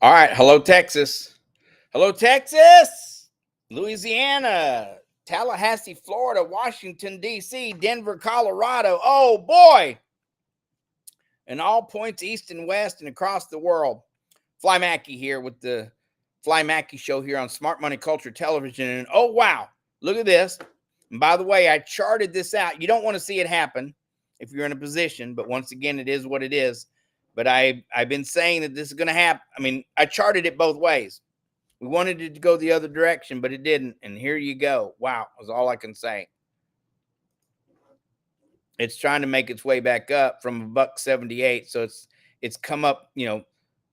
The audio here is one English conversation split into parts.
All right. Hello, Texas. Hello, Texas. Louisiana, Tallahassee, Florida, Washington, D.C., Denver, Colorado. Oh, boy. And all points east and west and across the world. Fly Mackey here with the Fly Mackey Show here on Smart Money Culture Television. And oh, wow. Look at this. And by the way, I charted this out. You don't want to see it happen if you're in a position, but once again, it is what it is. But I've been saying that this is going to happen. I mean, I charted it both ways. We wanted it to go the other direction, but it didn't. And here you go. Wow, was all I can say. It's trying to make its way back up from a buck 78. So it's come up,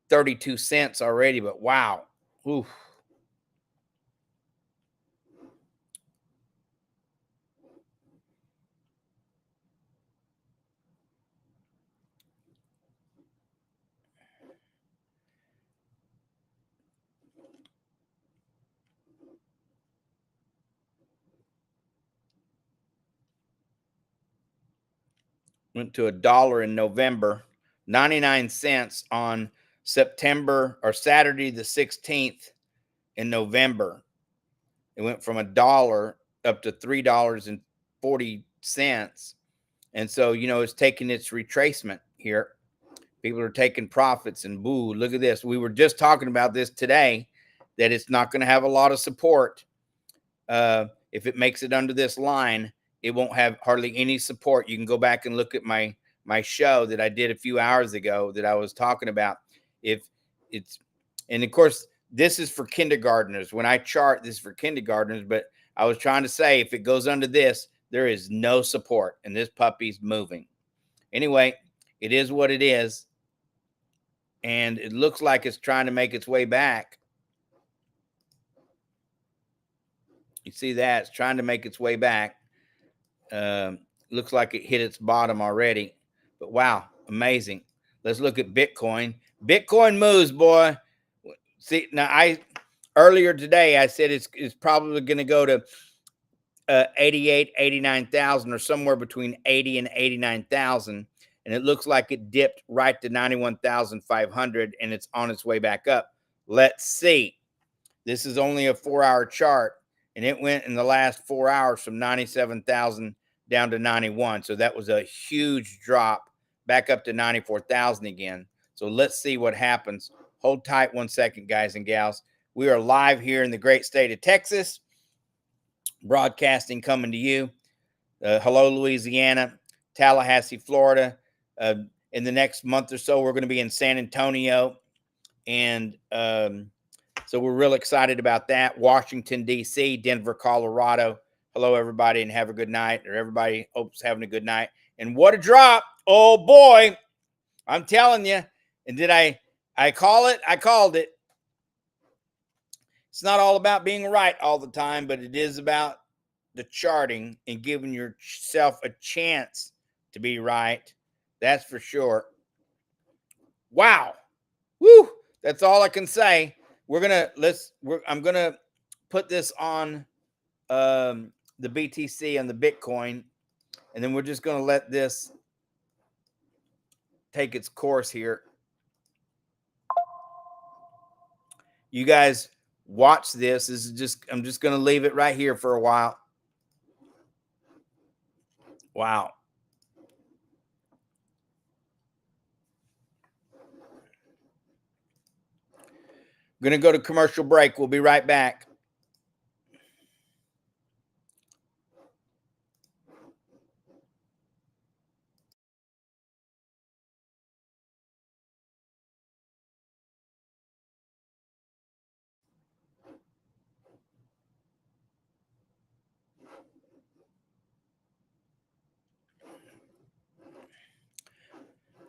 32 cents already, but wow. Oof. Went to $1 in November, 99 cents on September or Saturday the 16th in November. It went from $1 up to $3.40. And so, it's taking its retracement here. People are taking profits and boo, look at this. We were just talking about this today, that it's not going to have a lot of support. If it makes it under this line, it won't have hardly any support. You can go back and look at my show that I did a few hours ago that I was talking about. If it's, and of course, this is for kindergartners. When I chart, this is for kindergartners, but I was trying to say if it goes under this, there is no support and this puppy's moving. Anyway, it is what it is. And it looks like it's trying to make its way back. You see that? It's trying to make its way back. Looks like it hit its bottom already. But wow, amazing. Let's look at Bitcoin. Bitcoin moves, boy. See, now earlier today I said it's probably going to go to 88, 89,000 or somewhere between 80 and 89,000. And it looks like it dipped right to 91,500 and it's on its way back up. Let's see. This is only a 4-hour chart and it went in the last 4 hours from 97,000 down to 91. So that was a huge drop back up to 94,000 again. So let's see what happens. Hold tight 1 second, guys and gals. We are live here in the great state of Texas, broadcasting coming to you. Hello, Louisiana, Tallahassee, Florida. In the next month or so, we're going to be in San Antonio. And so we're real excited about that. Washington, D.C., Denver, Colorado. Hello, everybody, and have a good night. Or everybody hopes having a good night. And what a drop. Oh, boy. I'm telling you. And did I call it? I called it. It's not all about being right all the time, but it is about the charting and giving yourself a chance to be right. That's for sure. Wow. Woo. That's all I can say. I'm gonna put this on the BTC and the Bitcoin, and then we're just gonna let this take its course here. You guys watch this. I'm just gonna leave it right here for a while. Wow. I'm gonna go to commercial break. We'll be right back.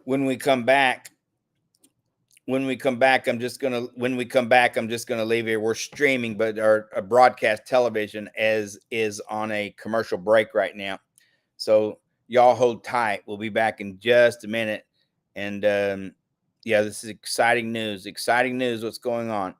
When we come back, I'm just gonna leave here. We're streaming, but our broadcast television is on a commercial break right now. So y'all hold tight. We'll be back in just a minute. And yeah, this is exciting news. Exciting news. What's going on?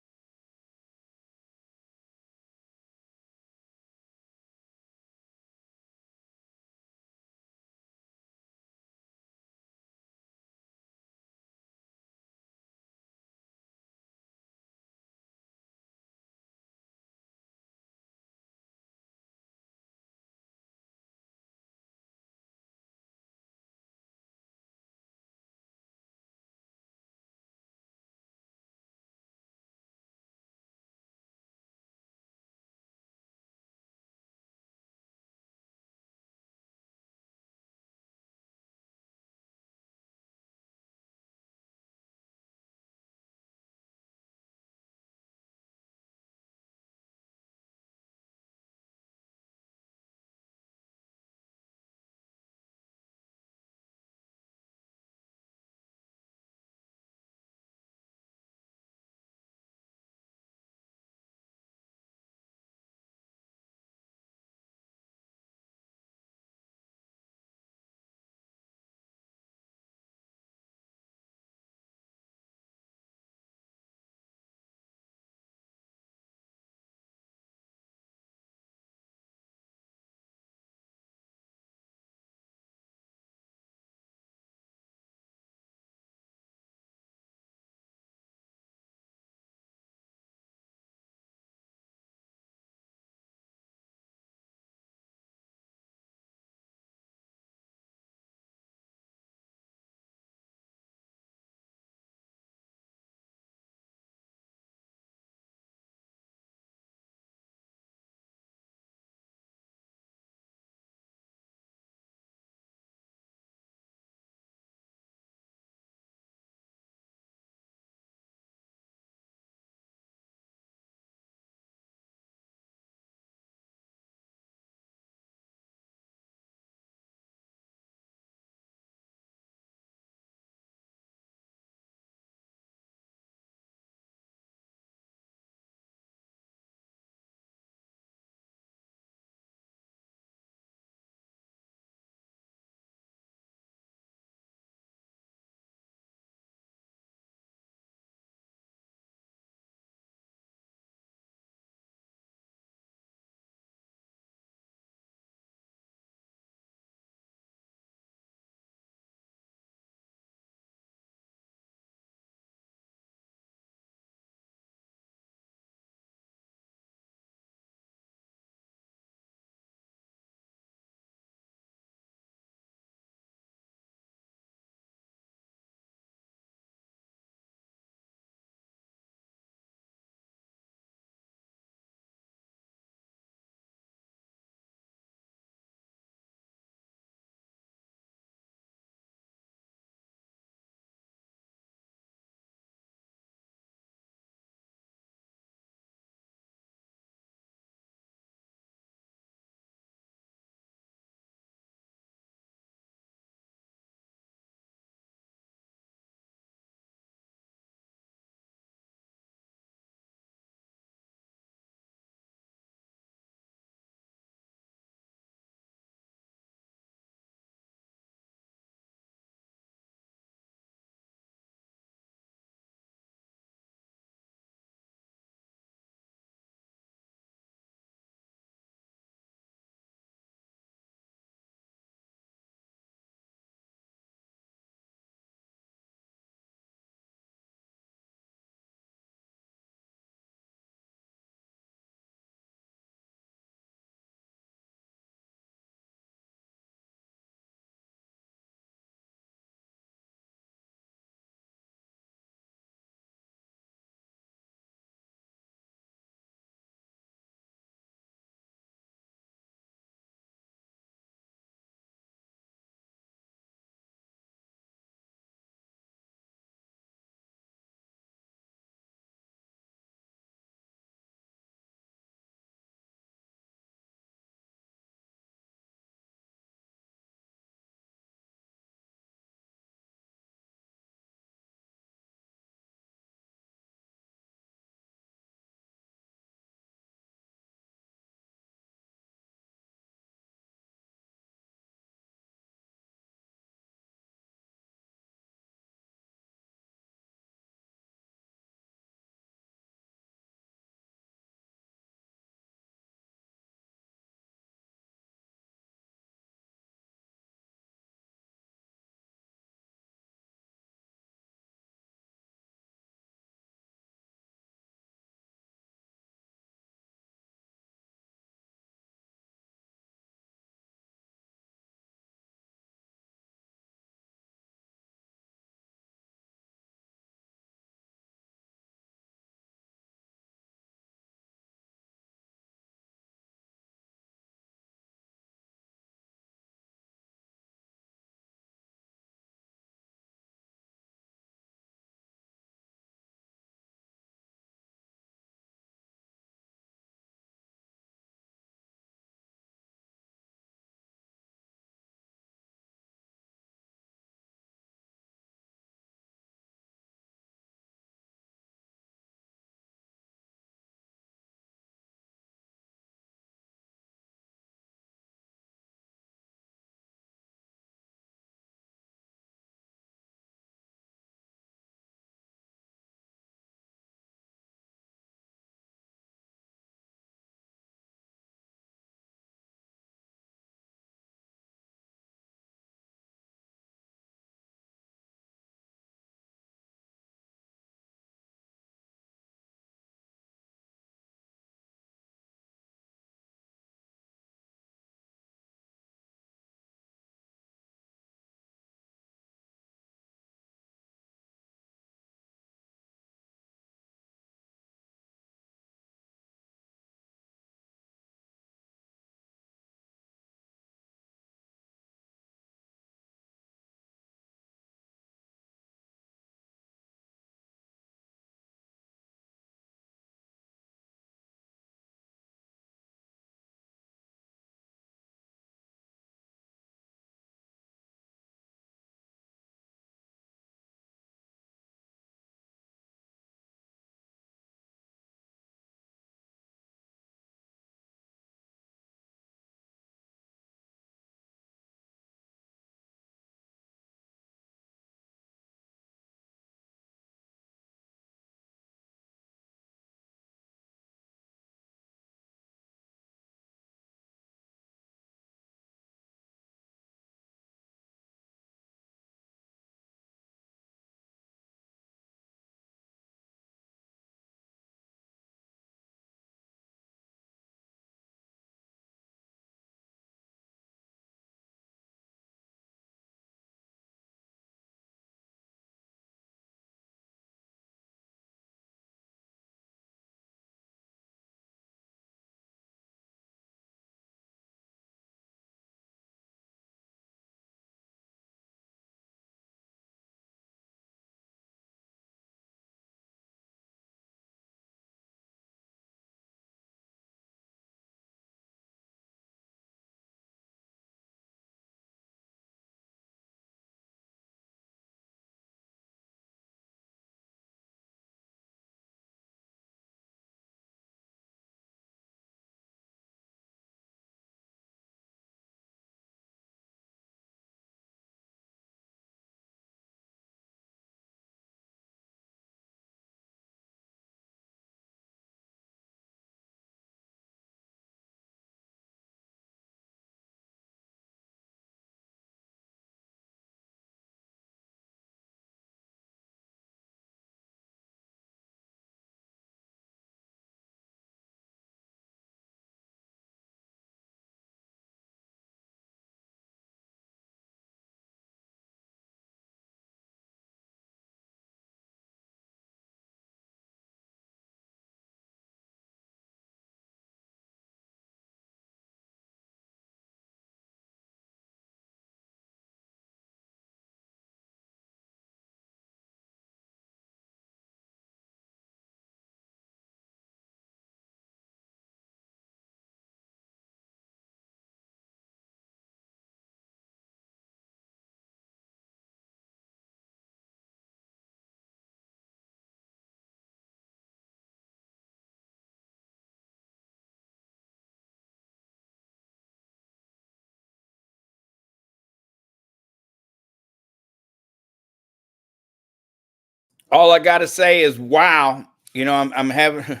All I got to say is, wow. You know, I'm having,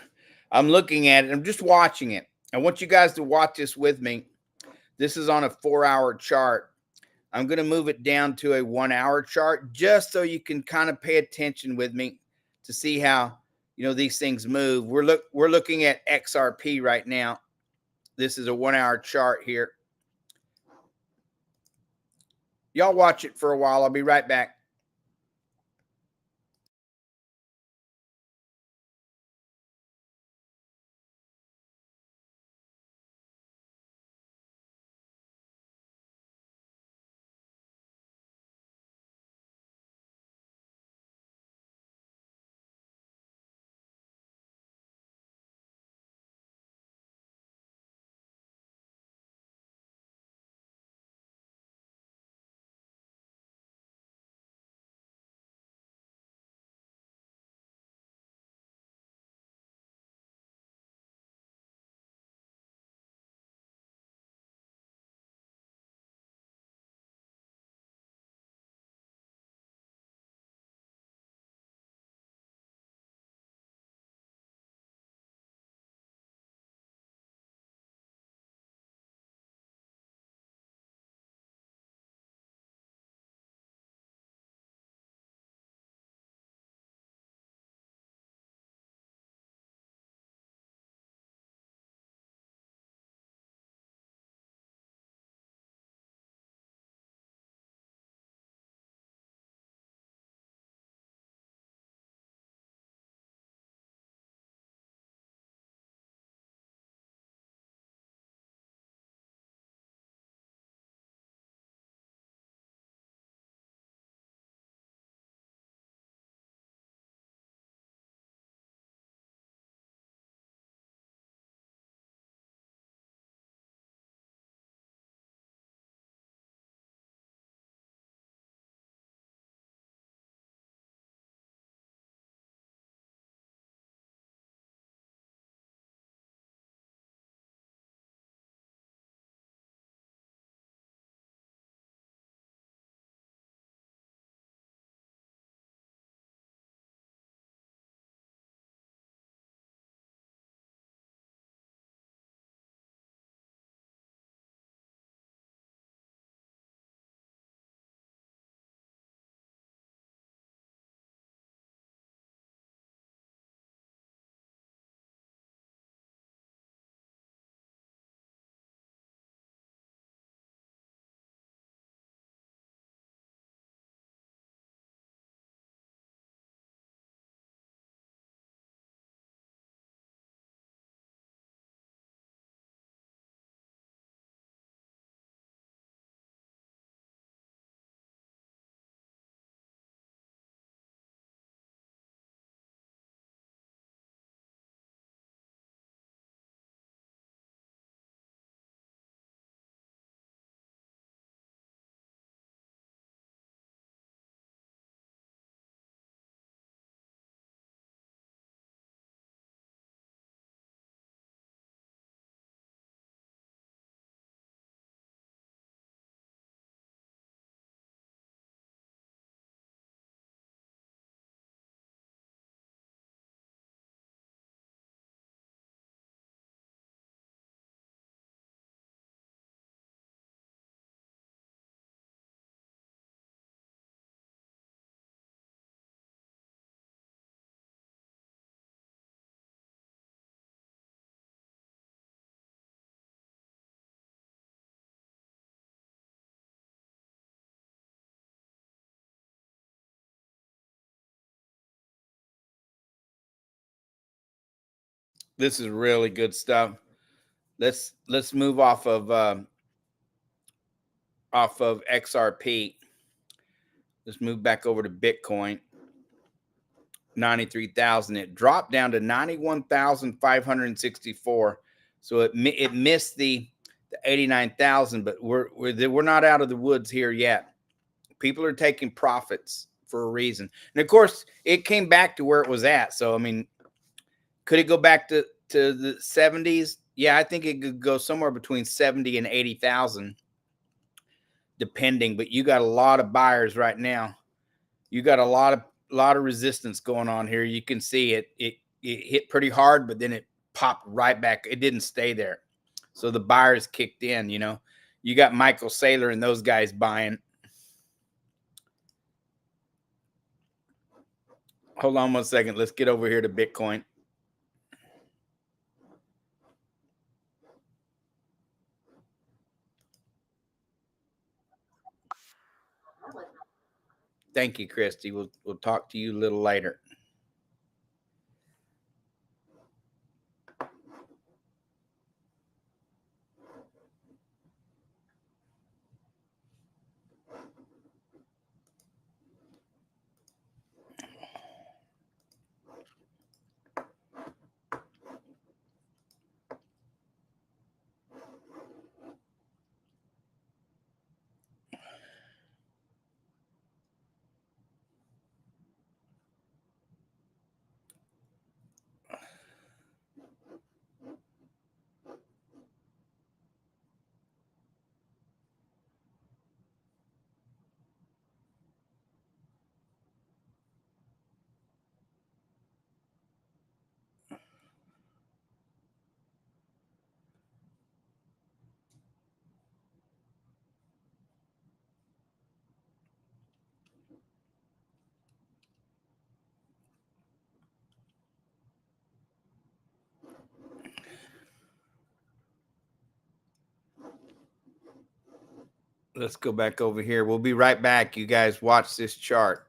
I'm looking at it. I'm just watching it. I want you guys to watch this with me. This is on a 4-hour chart. I'm going to move it down to a 1-hour chart just so you can kind of pay attention with me to see how, you know, these things move. We're looking at XRP right now. This is a 1-hour chart here. Y'all watch it for a while. I'll be right back. This is really good stuff. Let's move off of XRP. Let's move back over to Bitcoin. 93,000. It dropped down to 91,564. So it missed the 89,000, but we're not out of the woods here yet. People are taking profits for a reason. And of course, it came back to where it was at. So I mean, could it go back to the 70s? Yeah, I think it could go somewhere between 70 and 80,000 depending, but you got a lot of buyers right now. You got a lot of of resistance going on here. You can see it hit pretty hard, but then it popped right back. It didn't stay there. So the buyers kicked in, you know. You got Michael Saylor and those guys buying. Hold on 1 second. Let's get over here to Bitcoin. Thank you, Christy. We'll talk to you a little later. Let's go back over here. We'll be right back. You guys watch this chart.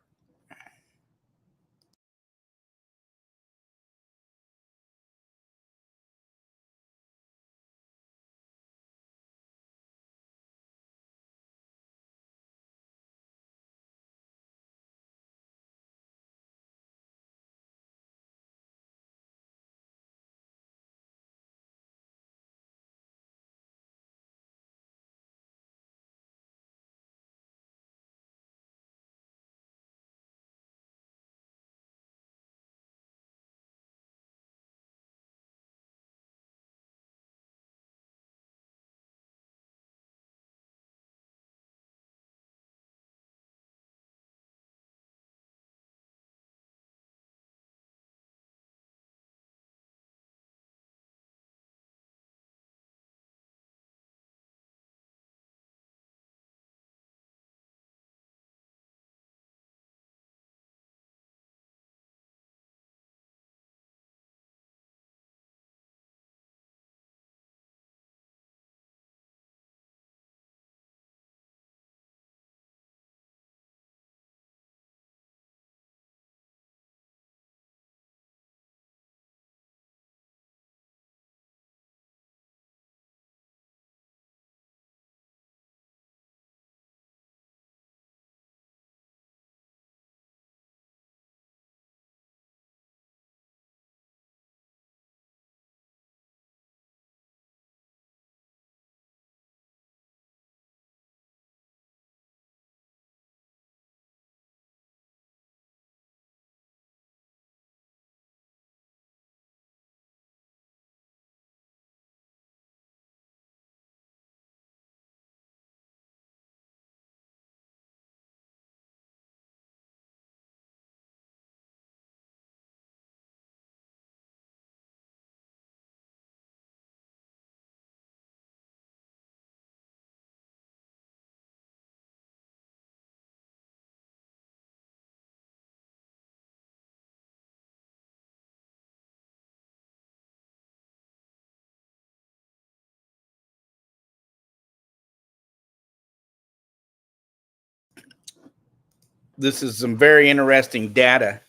This is some very interesting data.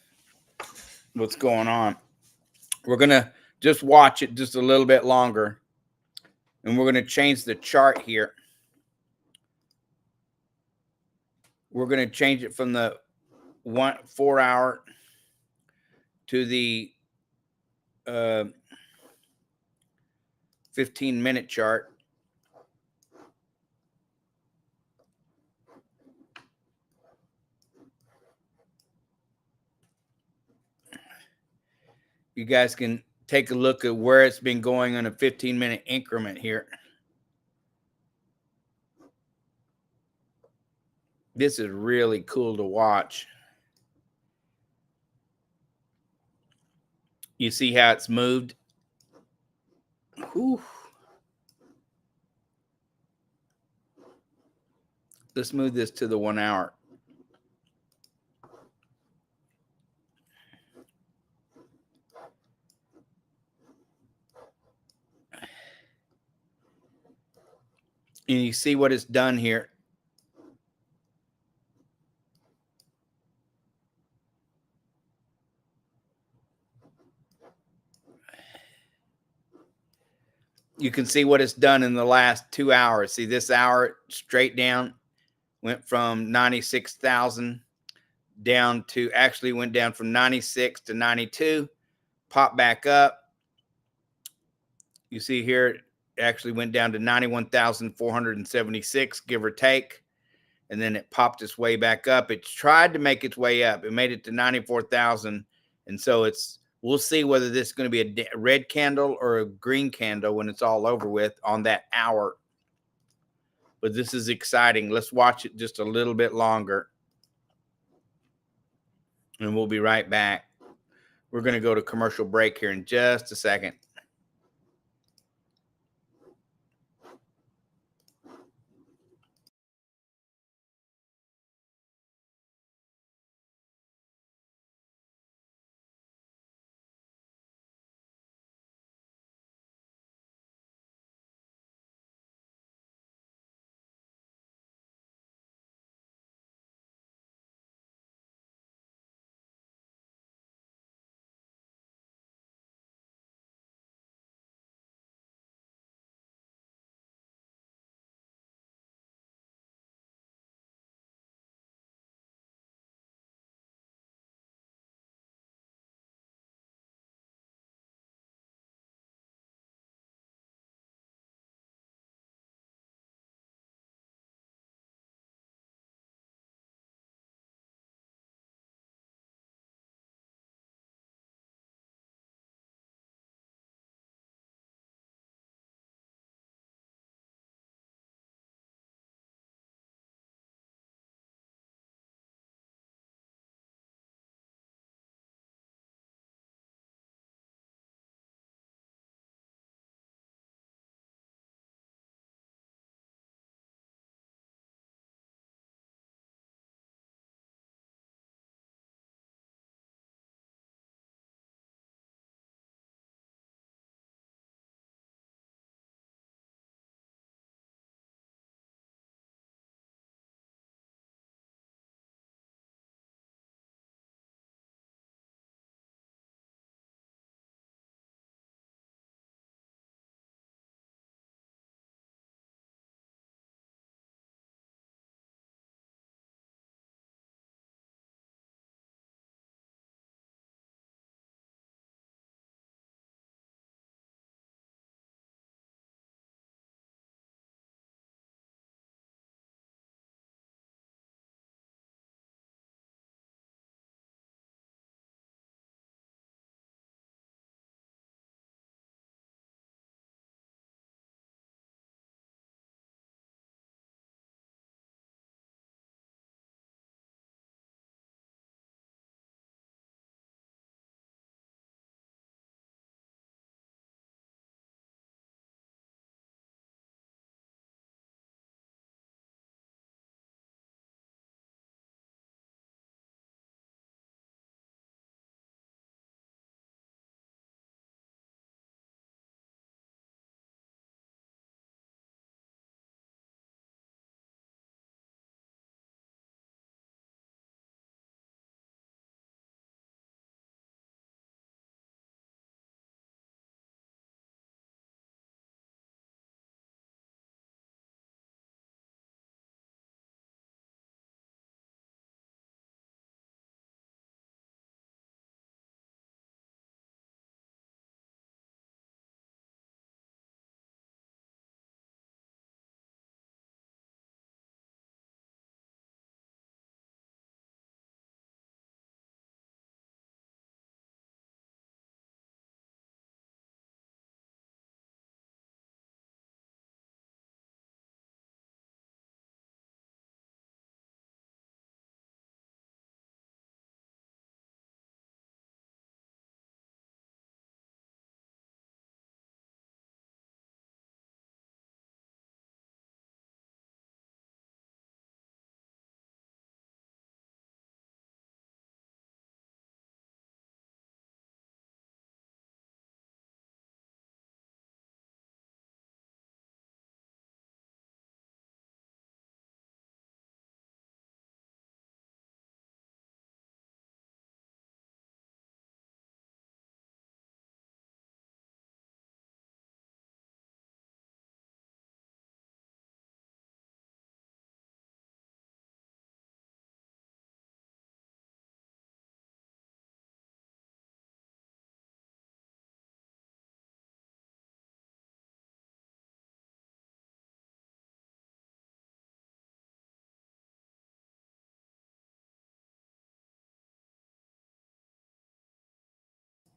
What's going on? We're going to just watch it just a little bit longer. And we're going to change the chart here. We're going to change it from the 4 hour to the 15-minute chart. You guys can take a look at where it's been going on a 15-minute increment here. This is really cool to watch. You see how it's moved? Whew. Let's move this to the 1 hour. And you see what it's done here. You can see what it's done in the last 2 hours. See this hour straight down, went from 96,000 down to, actually went down from 96 to 92, popped back up. You see here, it actually went down to 91,476, give or take. And then it popped its way back up. It tried to make its way up. It made it to 94,000. And so we'll see whether this is going to be a red candle or a green candle when it's all over with on that hour. But this is exciting. Let's watch it just a little bit longer. And we'll be right back. We're going to go to commercial break here in just a second.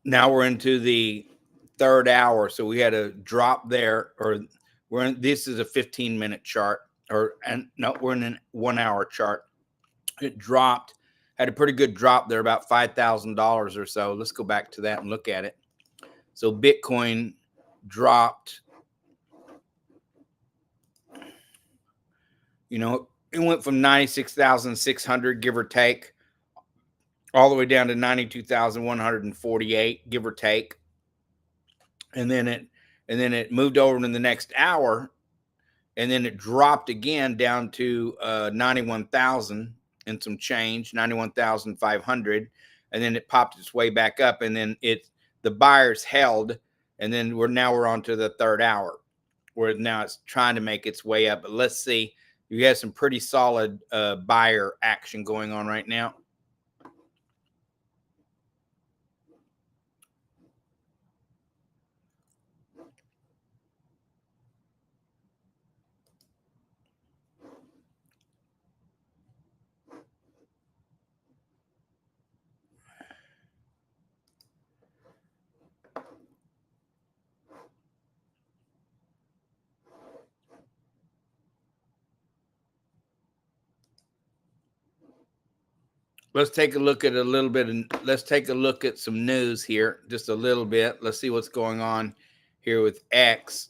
Now we're into the third hour. So we had a drop there, or this is a 15-minute chart, and no, we're in a 1 hour chart. It dropped, had a pretty good drop there, about $5,000 or so. Let's go back to that and look at it. So Bitcoin dropped, it went from 96,600, give or take, all the way down to 92,148, give or take. And then it moved over in the next hour, and then it dropped again down to 91,000 and some change, 91,500, and then it popped its way back up, and then the buyers held, and then we're on to the third hour, where now it's trying to make its way up. But let's see, you have some pretty solid buyer action going on right now. Let's take a look at let's take a look at some news here, just a little bit. Let's see what's going on here with X.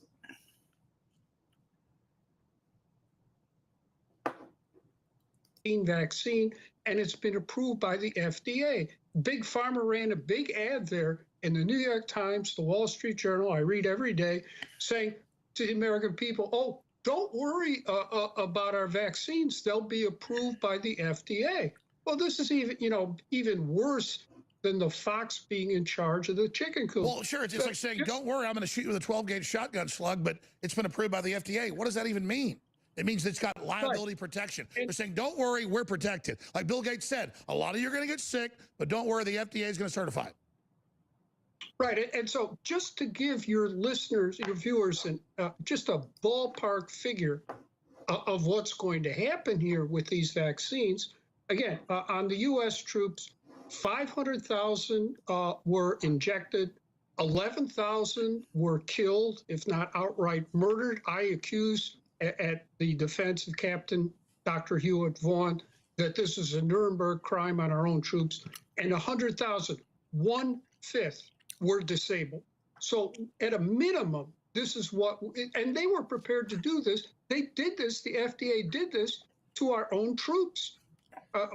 Vaccine, and it's been approved by the FDA. Big Pharma ran a big ad there in the New York Times, the Wall Street Journal, I read every day, saying to the American people, oh, don't worry about our vaccines. They'll be approved by the FDA. Well, this is even worse than the fox being in charge of the chicken coop. Well, sure, it's just like saying, don't worry, I'm going to shoot you with a 12-gauge shotgun slug, but it's been approved by the FDA. What does that even mean? It means it's got liability protection. They're saying, don't worry, we're protected. Like Bill Gates said, a lot of you are going to get sick, but don't worry, the FDA is going to certify it. Right, and so just to give your listeners, your viewers, just a ballpark figure of what's going to happen here with these vaccines, again, on the U.S. troops, 500,000 were injected, 11,000 were killed, if not outright murdered. I accuse at the defense of Captain Dr. Hewitt Vaughn that this is a Nuremberg crime on our own troops, and 100,000, 1/5, were disabled. So at a minimum, this is what, and they were prepared to do this. They did this, the FDA did this to our own troops.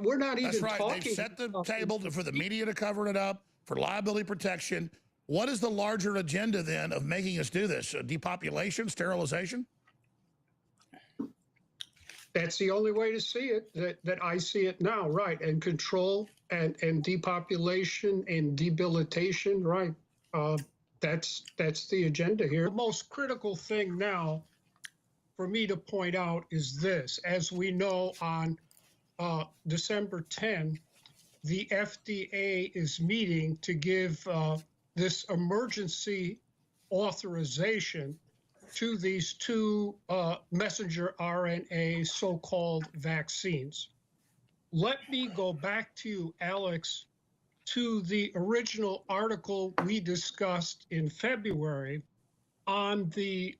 We're not even talking. That's right. They've set the table for the media to cover it up, for liability protection. What is the larger agenda then of making us do this? Depopulation, sterilization? That's the only way to see it, that I see it now, right? And control and depopulation and debilitation, right? That's the agenda here. The most critical thing now for me to point out is this. As we know, on December 10, the FDA is meeting to give this emergency authorization to these two messenger RNA so-called vaccines. Let me go back to you, Alex, to the original article we discussed in February on the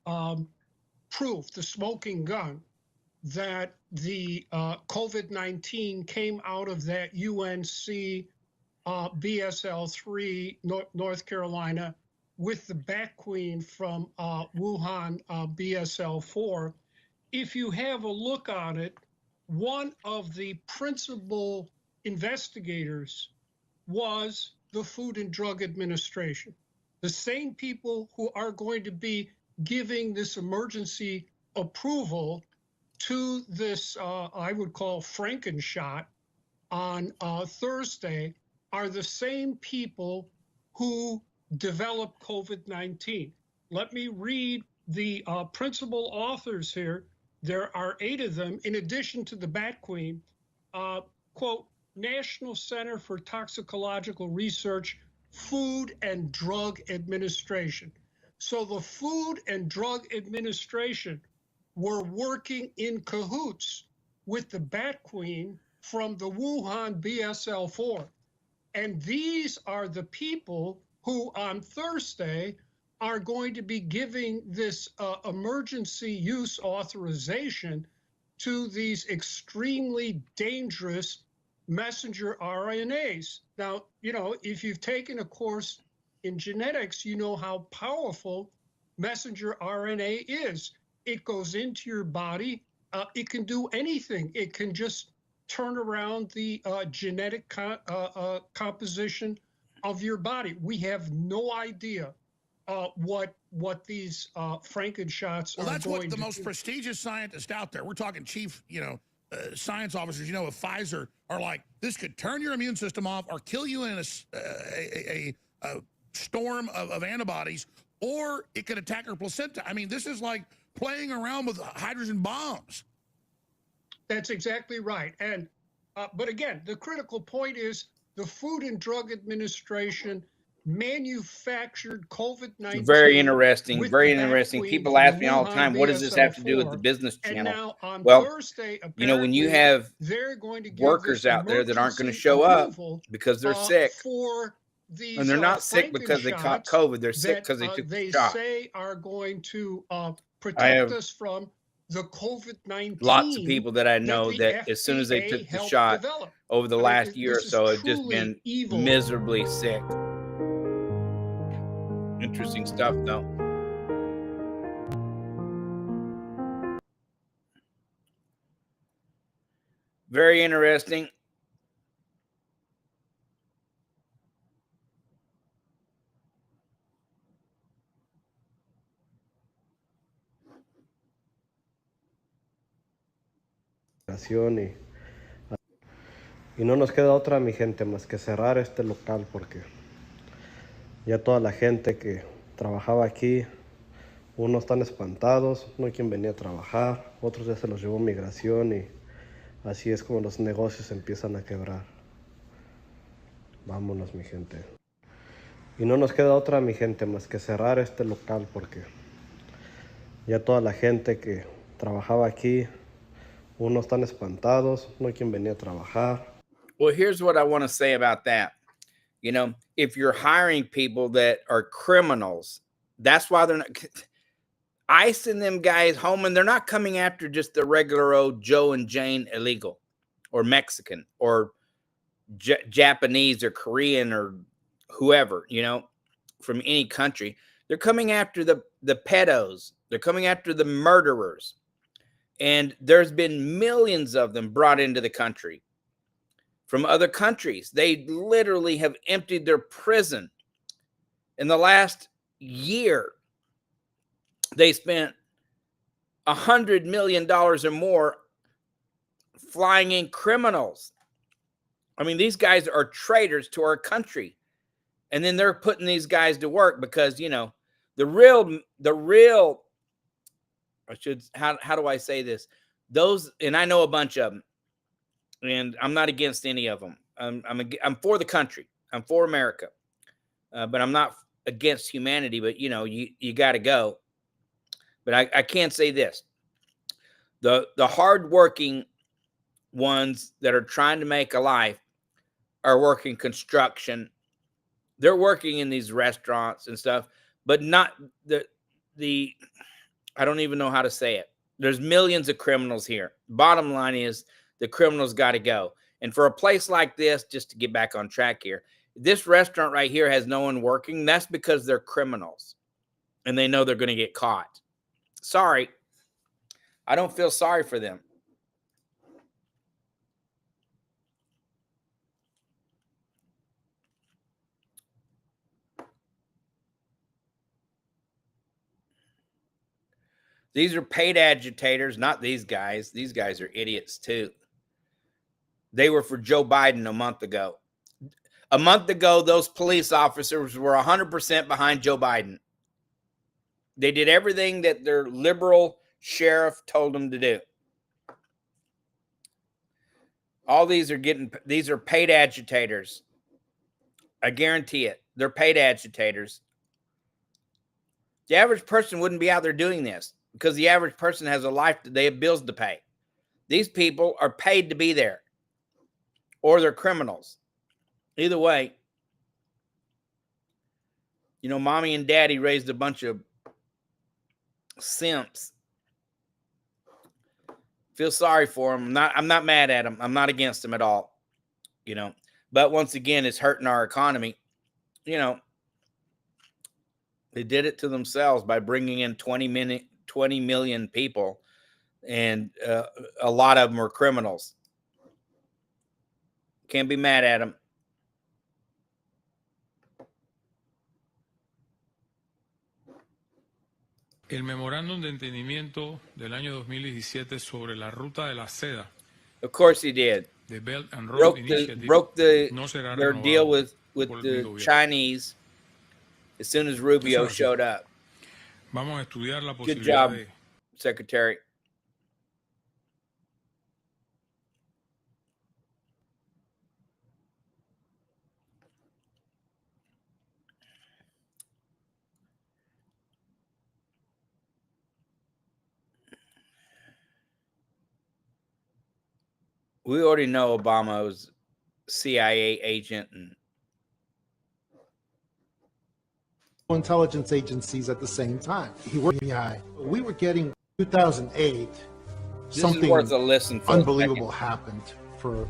proof, the smoking gun, that the COVID-19 came out of that UNC BSL-3 North Carolina with the Bat Queen from Wuhan BSL-4. If you have a look on it, one of the principal investigators was the Food and Drug Administration, the same people who are going to be giving this emergency approval to this, I would call Frankenshot on Thursday, are the same people who developed COVID-19. Let me read the principal authors here. There are 8 of them, in addition to the Bat Queen. Quote, National Center for Toxicological Research, Food and Drug Administration. So the Food and Drug Administration were working in cahoots with the Bat Queen from the Wuhan BSL-4. And these are the people who on Thursday are going to be giving this emergency use authorization to these extremely dangerous messenger RNAs. Now, you know, if you've taken a course in genetics, you know how powerful messenger RNA is. It goes into your body. It can do anything. It can just turn around the genetic composition of your body. We have no idea what these Frankenshots Well, are that's going what the to most do. prestigious scientists out there, we're talking chief, science officers, of Pfizer, are like, this could turn your immune system off or kill you in a storm of antibodies, or it could attack your placenta. I mean, this is like playing around with hydrogen bombs. That's exactly right. And but again, the critical point is the Food and Drug Administration manufactured COVID-19. Very interesting. with Very the interesting. vaccine People from ask the me all the Wuhan time, what does this have to do with the BSL-4. Business And Channel? now on Well, Thursday, when you apparently, have they're going to give workers this out there that aren't going to emergency show up approval because they're sick, for these and they're not sick because they caught Frankenshots COVID. They're sick that because they took the they shot. say are going to I protect have us from the COVID-19 lots of people that I know the that as soon as they FDA took the helped shot develop. over the I mean, last year or this is so, have just truly been evil. miserably sick. Interesting stuff, though. Very interesting. Y no nos queda otra, mi gente, más que cerrar este local porque ya toda la gente que trabajaba aquí, unos están espantados, no hay quien venía a trabajar, otros ya se los llevó migración y así es como los negocios empiezan a quebrar. Vámonos, mi gente. Y no nos queda otra, mi gente, más que cerrar este local porque ya toda la gente que trabajaba aquí, unos están espantados, no hay quien venía a trabajar. Well, here's what I want to say about that. You know, if you're hiring people that are criminals, that's why they're not icing them guys home, and they're not coming after just the regular old Joe and Jane illegal or Mexican or Japanese or Korean or whoever, from any country. They're coming after the pedos. They're coming after the murderers. And there's been millions of them brought into the country from other countries. They literally have emptied their prison. In the last year, they spent $100 million or more flying in criminals. I mean, these guys are traitors to our country. And then they're putting these guys to work because, the real, how do I say this? Those, and I know a bunch of them, and I'm not against any of them. I'm for the country. I'm for America, but I'm not against humanity. But you got to go. But I can't say this: the hardworking ones that are trying to make a life are working construction. They're working in these restaurants and stuff, but not the. I don't even know how to say it. There's millions of criminals here. Bottom line is the criminals got to go. And for a place like this, just to get back on track here, this restaurant right here has no one working. That's because they're criminals and they know they're going to get caught. Sorry. I don't feel sorry for them. These are paid agitators, not these guys. These guys are idiots too. They were for Joe Biden a month ago. A month ago, those police officers were 100% behind Joe Biden. They did everything that their liberal sheriff told them to do. All these are paid agitators. I guarantee it. They're paid agitators. The average person wouldn't be out there doing this because the average person has a life, they have bills to pay. These people are paid to be there, or they're criminals. Either way, You know, mommy and daddy raised a bunch of simps. Feel sorry for them. I'm not mad at them. I'm not against them at all. You know, but once again, it's hurting our economy. You know, they did it to themselves by bringing in 20 million people, and a lot of them were criminals. Can't be mad at them. El memorándum de entendimiento del año 2017 sobre la ruta de la seda. Of course he did. The Belt and Road Initiative broke no será their deal with por the mi gobierno. Chinese as soon as Rubio Eso es así. showed up. Vamos a estudiar la Good posibilidad job, de Secretary. We already know Obama was CIA agent and intelligence agencies at the same time. He worked for the FBI. We were getting 2008. this Something is worth a listen for unbelievable happened for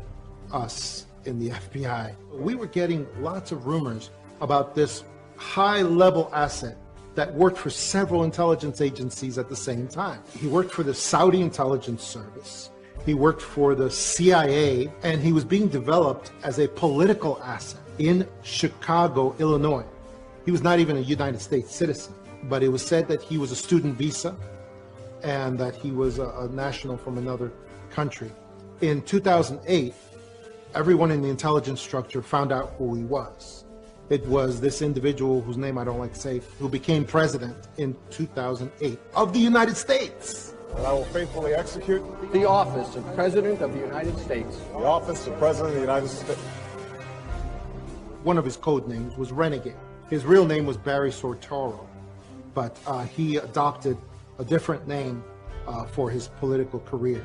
us in the FBI. We were getting lots of rumors about this high-level asset that worked for several intelligence agencies at the same time. He worked for the Saudi intelligence service. He worked for the CIA, and he was being developed as a political asset in Chicago, Illinois. He was not even a United States citizen, but it was said that he was a student visa and that he was a national from another country. In 2008, everyone in the intelligence structure found out who he was. It was this individual whose name I don't like to say, who became president in 2008 of the United States. And I will faithfully execute the office of President of the United States. the office of President of the United States. One of his code names was Renegade. His real name was Barry Sortoro, but he adopted a different name for his political career.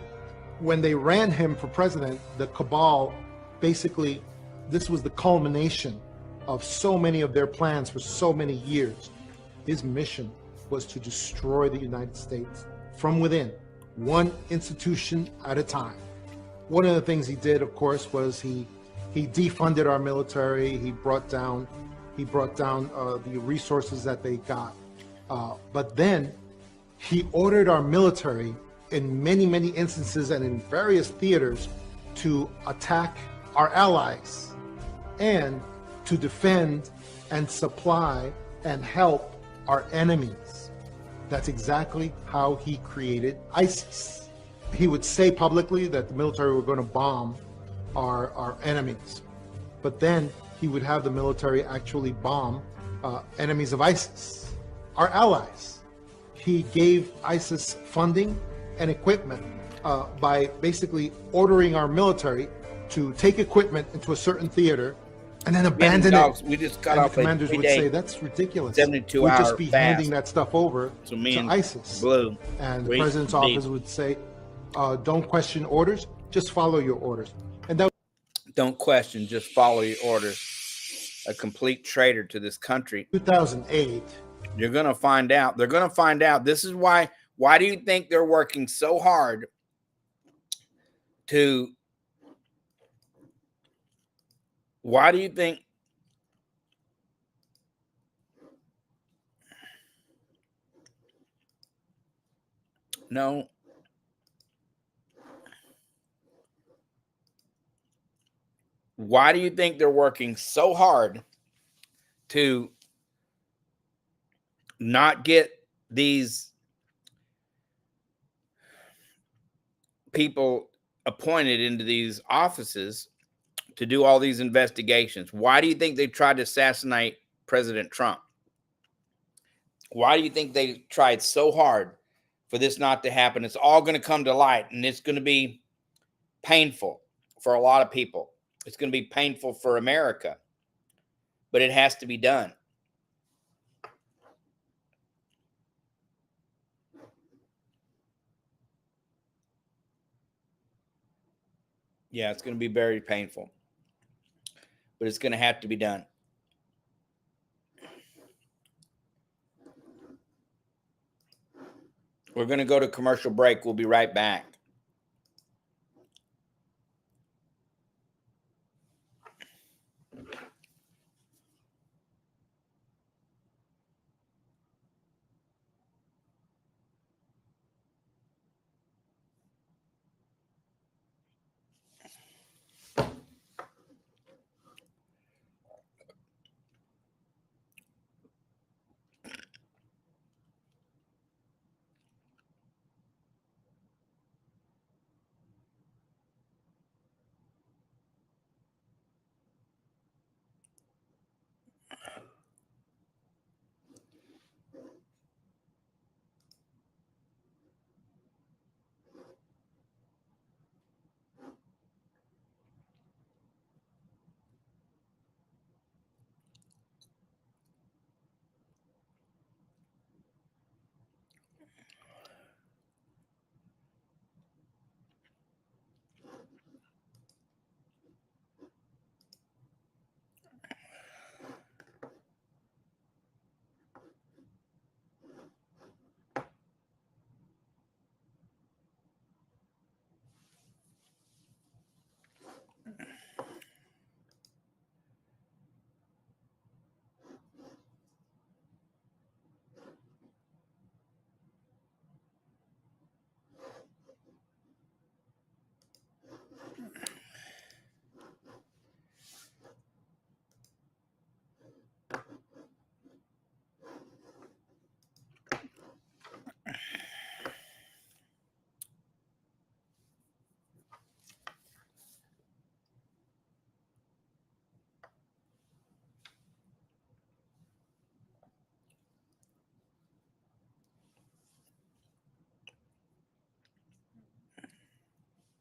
When they ran him for president, the cabal, basically, this was the culmination of so many of their plans for so many years. His mission was to destroy the United States from within, one institution at a time. One of the things he did, of course, was he defunded our military. He brought down the resources that they got. But then he ordered our military in many, many instances and in various theaters to attack our allies and to defend and supply and help our enemies. That's exactly how he created ISIS. He would say publicly that the military were going to bomb our enemies, but then he would have the military actually bomb enemies of ISIS, our allies. He gave ISIS funding and equipment by basically ordering our military to take equipment into a certain theater and then abandon it. We just got And the off commanders a would say, that's ridiculous. 72 We'd hour just be fast. handing that stuff over So me to and ISIS. Blue, And the we president's deep. office would say, don't question orders, just follow your orders. And that Don't question, just follow your orders. A complete traitor to this country. 2008. You're going to find out. They're going to find out. This is why do you think they're working so hard to, why do you think no, why do you think they're working so hard to not get these people appointed into these offices to do all these investigations? Why do you think they tried to assassinate President Trump? Why do you think they tried so hard for this not to happen? It's all going to come to light, and it's going to be painful for a lot of people. It's going to be painful for America, but it has to be done. Yeah, it's going to be very painful, but it's going to have to be done. We're going to go to commercial break. We'll be right back.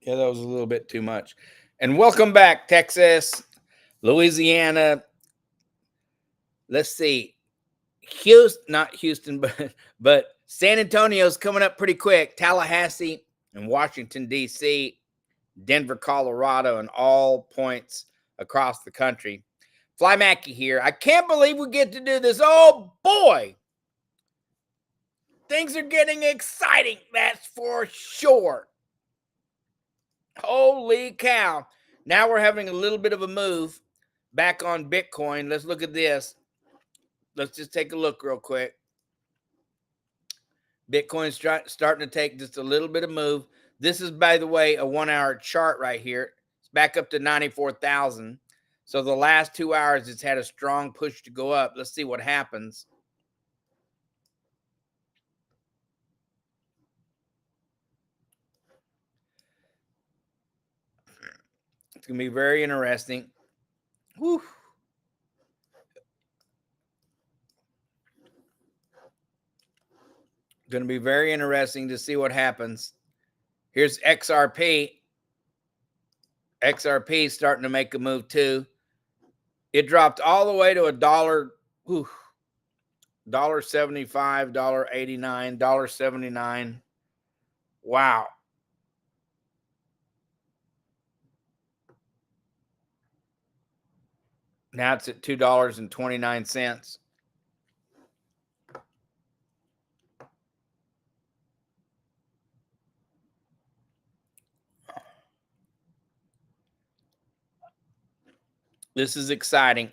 Yeah, that was a little bit too much. And welcome back, Texas, Louisiana. Let's see. Not Houston, but San Antonio's coming up pretty quick. Tallahassee and Washington, D.C., Denver, Colorado, and all points across the country. Fly Mackey here. I can't believe we get to do this. Oh, boy. Things are getting exciting. That's for sure. Holy cow. Now we're having a little bit of a move back on Bitcoin. Let's look at this. Let's just take a look real quick. Bitcoin's starting to take just a little bit of move. This is, by the way, a 1-hour chart right here. It's back up to 94,000. So the last 2 hours, it's had a strong push to go up. Let's see what happens. It's going to be very interesting. Whew. Going to be very interesting to see what happens. Here's XRP. XRP starting to make a move too. It dropped all the way to $1, $1.75, $1.89, $1.79. Wow. Now it's at $2.29. This is exciting.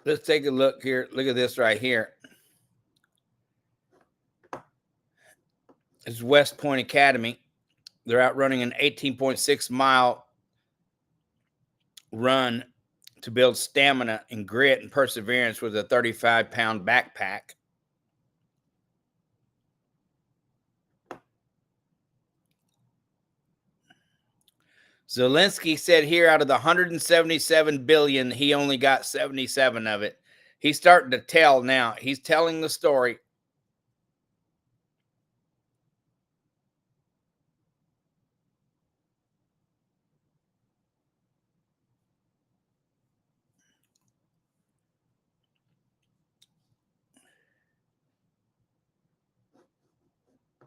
Let's take a look here. Look at this right here. It's West Point Academy. They're out running an 18.6 mile run to build stamina and grit and perseverance with a 35-pound backpack. Zelensky said here out of the 177 billion, he only got 77 of it. He's starting to tell now. He's telling the story.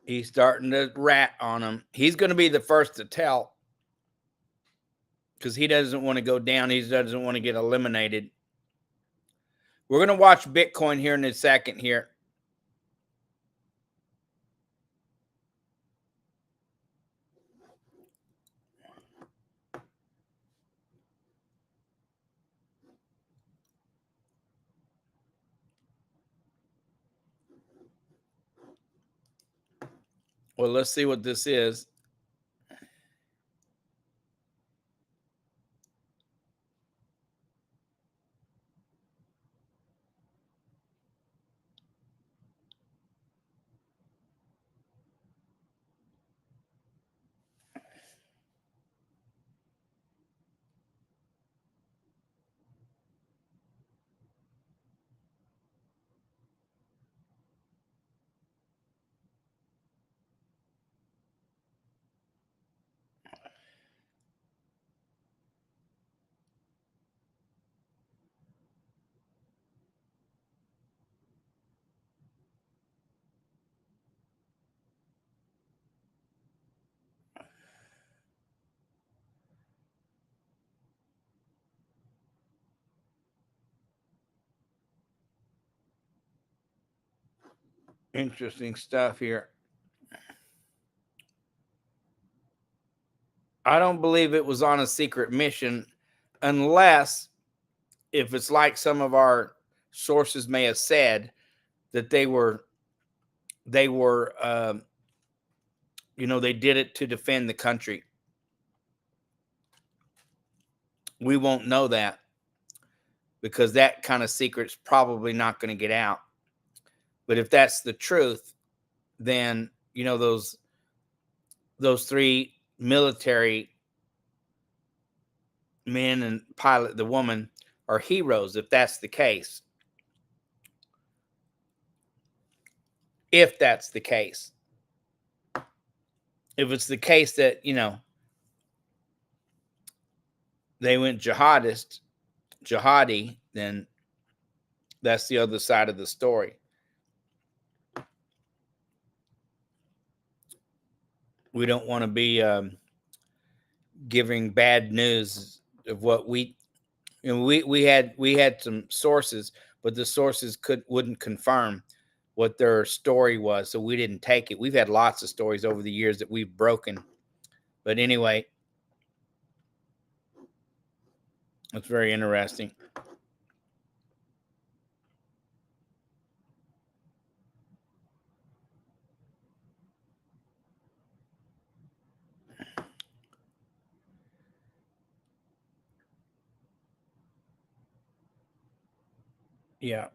He's starting to rat on him. He's going to be the first to tell because he doesn't want to go down. He doesn't want to get eliminated. We're going to watch Bitcoin here in a second here. Well, let's see what this is. Interesting stuff here. I don't believe it was on a secret mission unless if it's like some of our sources may have said that they were they did it to defend the country. We won't know that because that kind of secret's probably not going to get out. But if that's the truth, then those three military men and the woman are heroes if that's the case. If that's the case. If it's the case that, they went jihadi, then that's the other side of the story. We don't want to be giving bad news of what we had some sources, but the sources wouldn't confirm what their story was, so we didn't take it. We've had lots of stories over the years that we've broken, but anyway, it's very interesting. Yeah.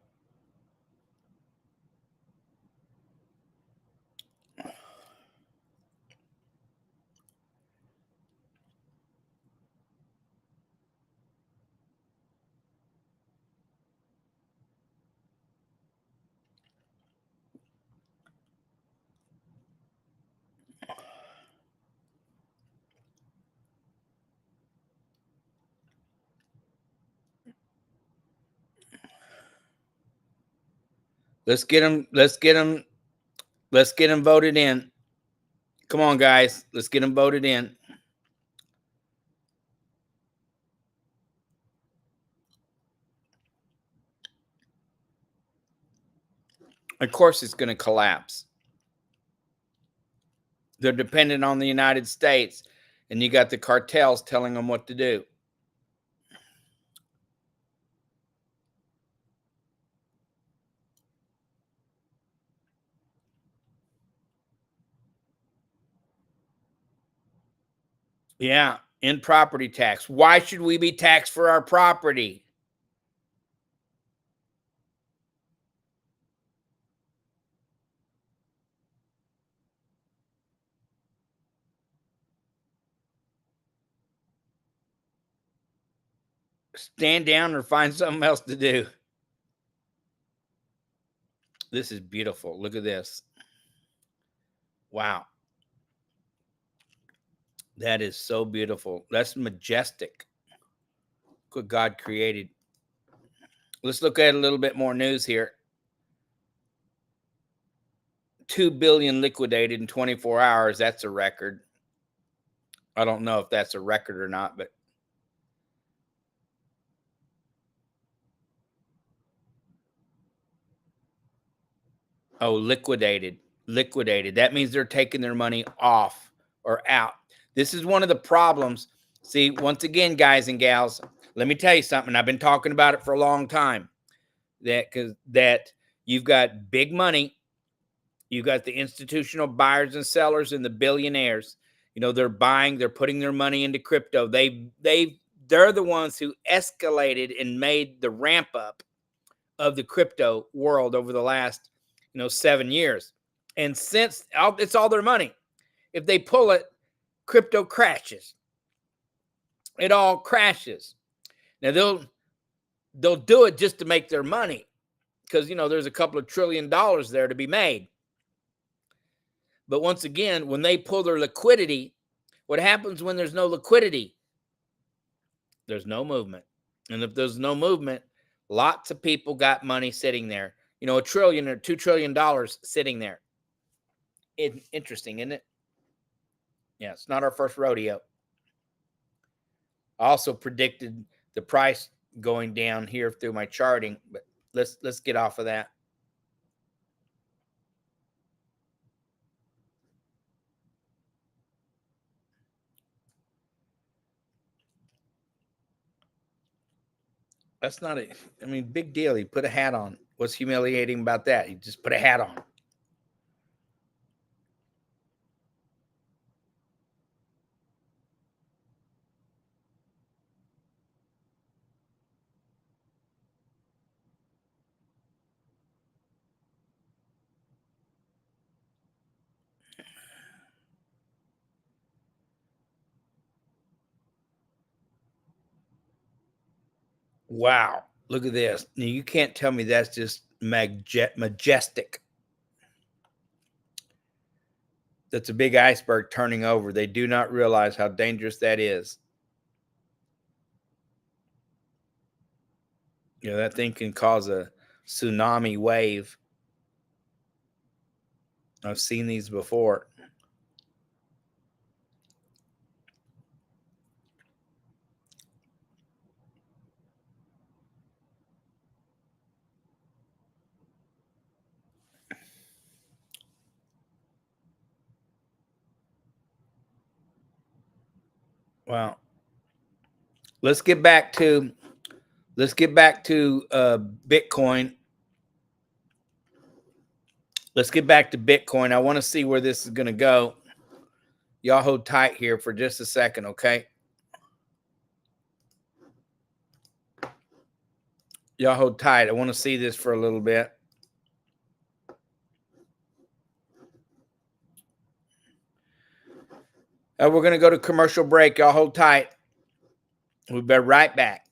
Let's get them voted in. Come on, guys. Let's get them voted in. Of course, it's going to collapse. They're dependent on the United States, and you got the cartels telling them what to do. Yeah, in property tax. Why should we be taxed for our property? Stand down or find something else to do. This is beautiful. Look at this. Wow. That is so beautiful. That's majestic. What God created. Let's look at a little bit more news here. 2 billion liquidated in 24 hours. That's a record. I don't know if that's a record or not, but oh, liquidated. Liquidated. That means they're taking their money off or out. This is one of the problems. See, once again, guys and gals, let me tell you something. I've been talking about it for a long time. That you've got big money. You got the institutional buyers and sellers and the billionaires. You know, they're buying, they're putting their money into crypto. They're the ones who escalated and made the ramp up of the crypto world over the last, 7 years. And since it's all their money. If they pull it, crypto crashes. It all crashes. Now they'll do it just to make their money because, there's a couple of $1 trillion there to be made. But once again, when they pull their liquidity, what happens when there's no liquidity? There's no movement. And if there's no movement, lots of people got money sitting there. $1 trillion or $2 trillion sitting there. Interesting, isn't it? Yeah, it's not our first rodeo. I also predicted the price going down here through my charting, but let's get off of that. That's not big deal. He put a hat on. What's humiliating about that? He just put a hat on. Wow. Look at this. Now, you can't tell me that's just majestic. That's a big iceberg turning over. They do not realize how dangerous that is. That thing can cause a tsunami wave. I've seen these before. Wow. Let's get back to Bitcoin. Let's get back to Bitcoin. I want to see where this is going to go. Y'all hold tight here for just a second, okay? Y'all hold tight. I want to see this for a little bit. We're going to go to commercial break. Y'all hold tight. We'll be right back.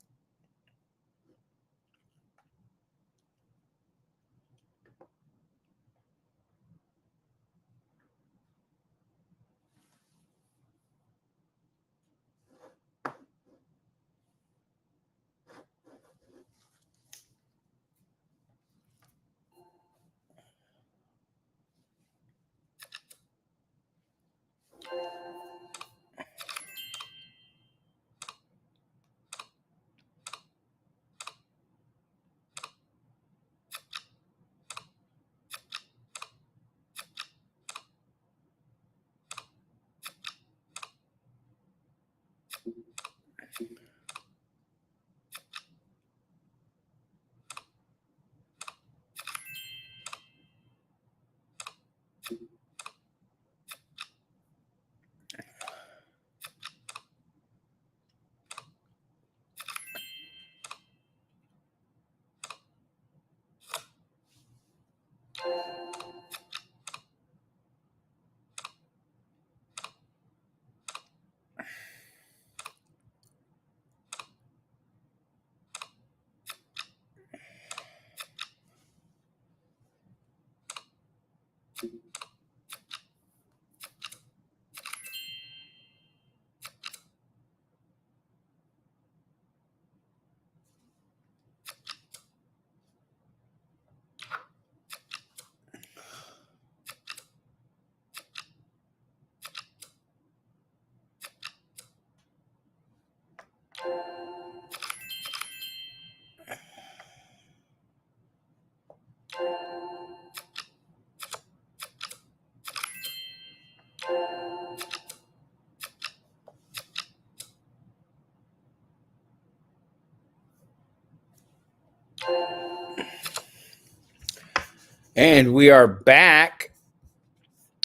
And we are back.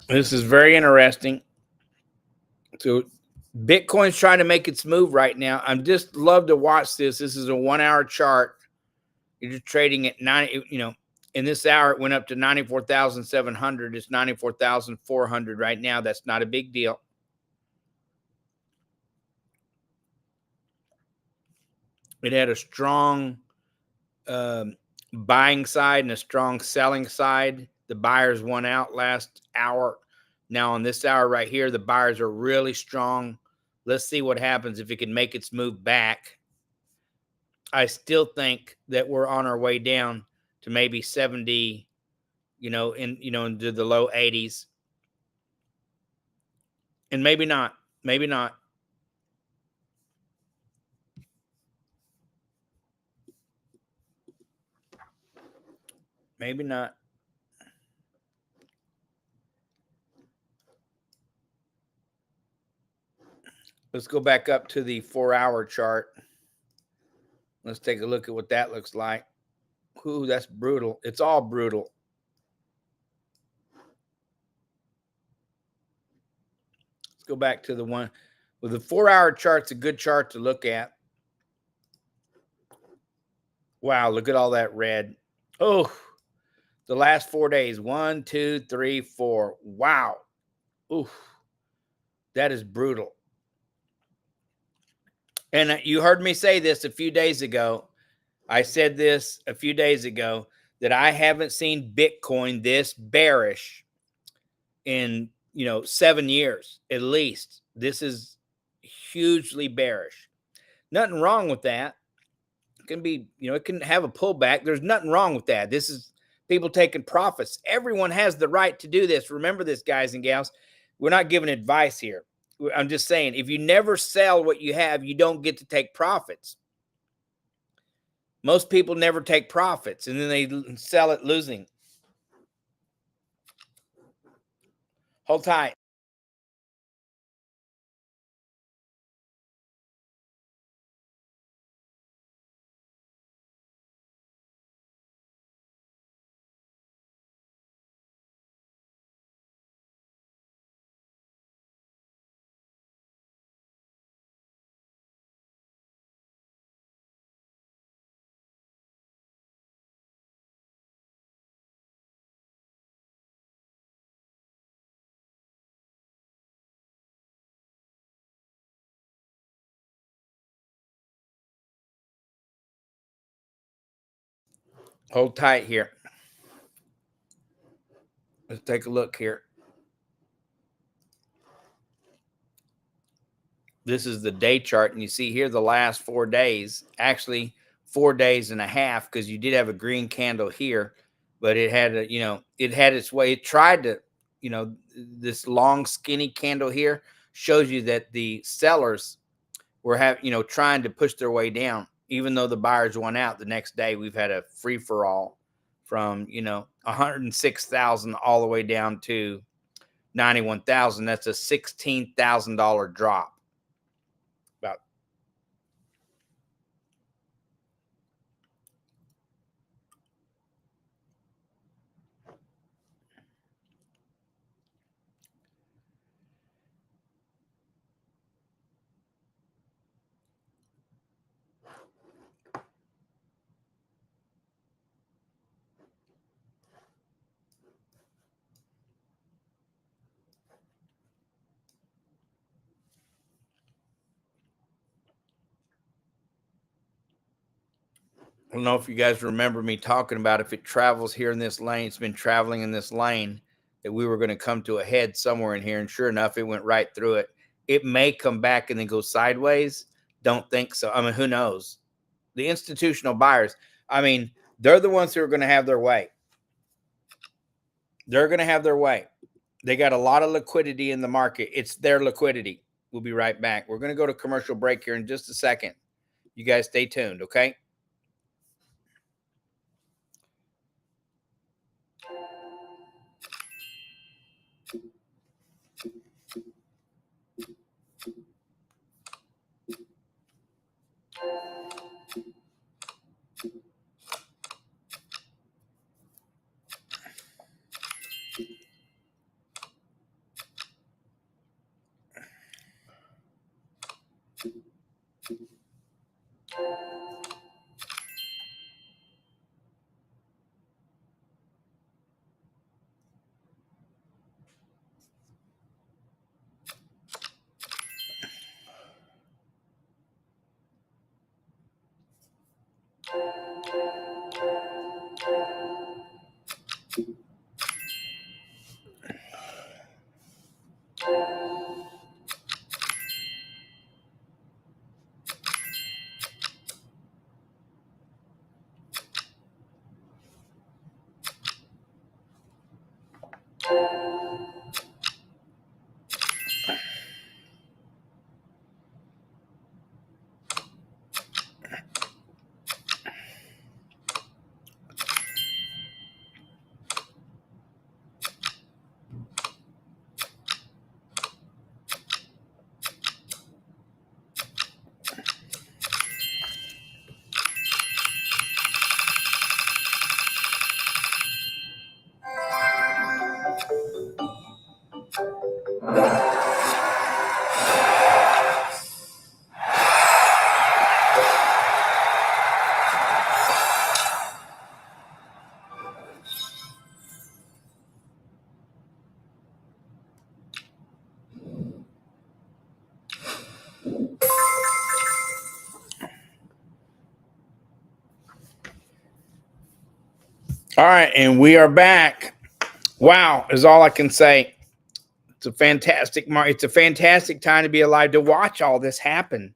This is very interesting. So Bitcoin's trying to make its move right now. I'm just love to watch this. This is a 1 hour chart. You're just trading at 90, in this hour it went up to 94,700. It's 94,400 right now. That's not a big deal. It had a strong buying side and a strong selling side. The buyers won out last hour. Now on this hour right here, the buyers are really strong. Let's see what happens if it can make its move back. I still think that we're on our way down to maybe 70, into the low 80s. And maybe not. Maybe not. Maybe not. Let's go back up to the 4 hour chart. Let's take a look at what that looks like. Ooh, that's brutal. It's all brutal. Let's go back to the one with the 4 hour chart's a good chart to look at. Wow, look at all that red. Oh, the last 4 days. 1, 2, 3, 4. Wow. Ooh, that is brutal. And you heard me say this a few days ago. I said this a few days ago that I haven't seen Bitcoin this bearish in 7 years at least. This is hugely bearish. Nothing wrong with that. It can be, it can have a pullback. There's nothing wrong with that. This is people taking profits. Everyone has the right to do this. Remember this, guys and gals. We're not giving advice here. I'm just saying, if you never sell what you have, you don't get to take profits. Most people never take profits, and then they sell it losing. Hold tight. Hold tight here. Let's take a look here. This is the day chart, and you see here the last 4 days, actually 4 days and a half, because you did have a green candle here, but it had it had its way. It tried to, this long skinny candle here shows you that the sellers were trying to push their way down, even though the buyers went out. The next day we've had a free for all from 106,000 all the way down to 91,000. That's a $16,000 drop. About I don't know if you guys remember me talking about if it travels here in this lane, it's been traveling in this lane. that we were going to come to a head somewhere in here. And sure enough, it went right through it. It may come back and then go sideways. Don't think so. I mean, who knows? The institutional buyers, I mean, they're the ones who are going to have their way. They're going to have their way. They got a lot of liquidity in the market. It's their liquidity. We'll be right back. We're going to go to commercial break here in just a second. You guys stay tuned, okay? All right, and we are back. Wow, is all I can say. It's a fantastic it's a fantastic time to be alive, to watch all this happen.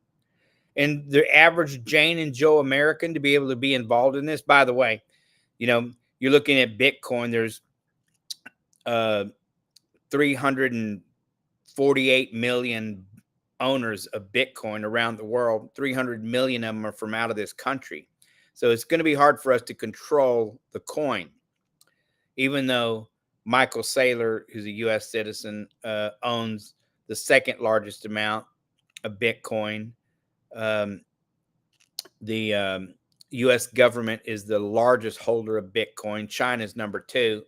And the average Jane and Joe American to be able to be involved in this. By the way, you know, you're looking at Bitcoin. There's 348 million owners of Bitcoin around the world. 300 million of them are from out of this country. So it's going to be hard for us to control the coin, even though Michael Saylor, who's a U.S. citizen, owns the second largest amount of Bitcoin. The U.S. government is the largest holder of Bitcoin. China's number 2.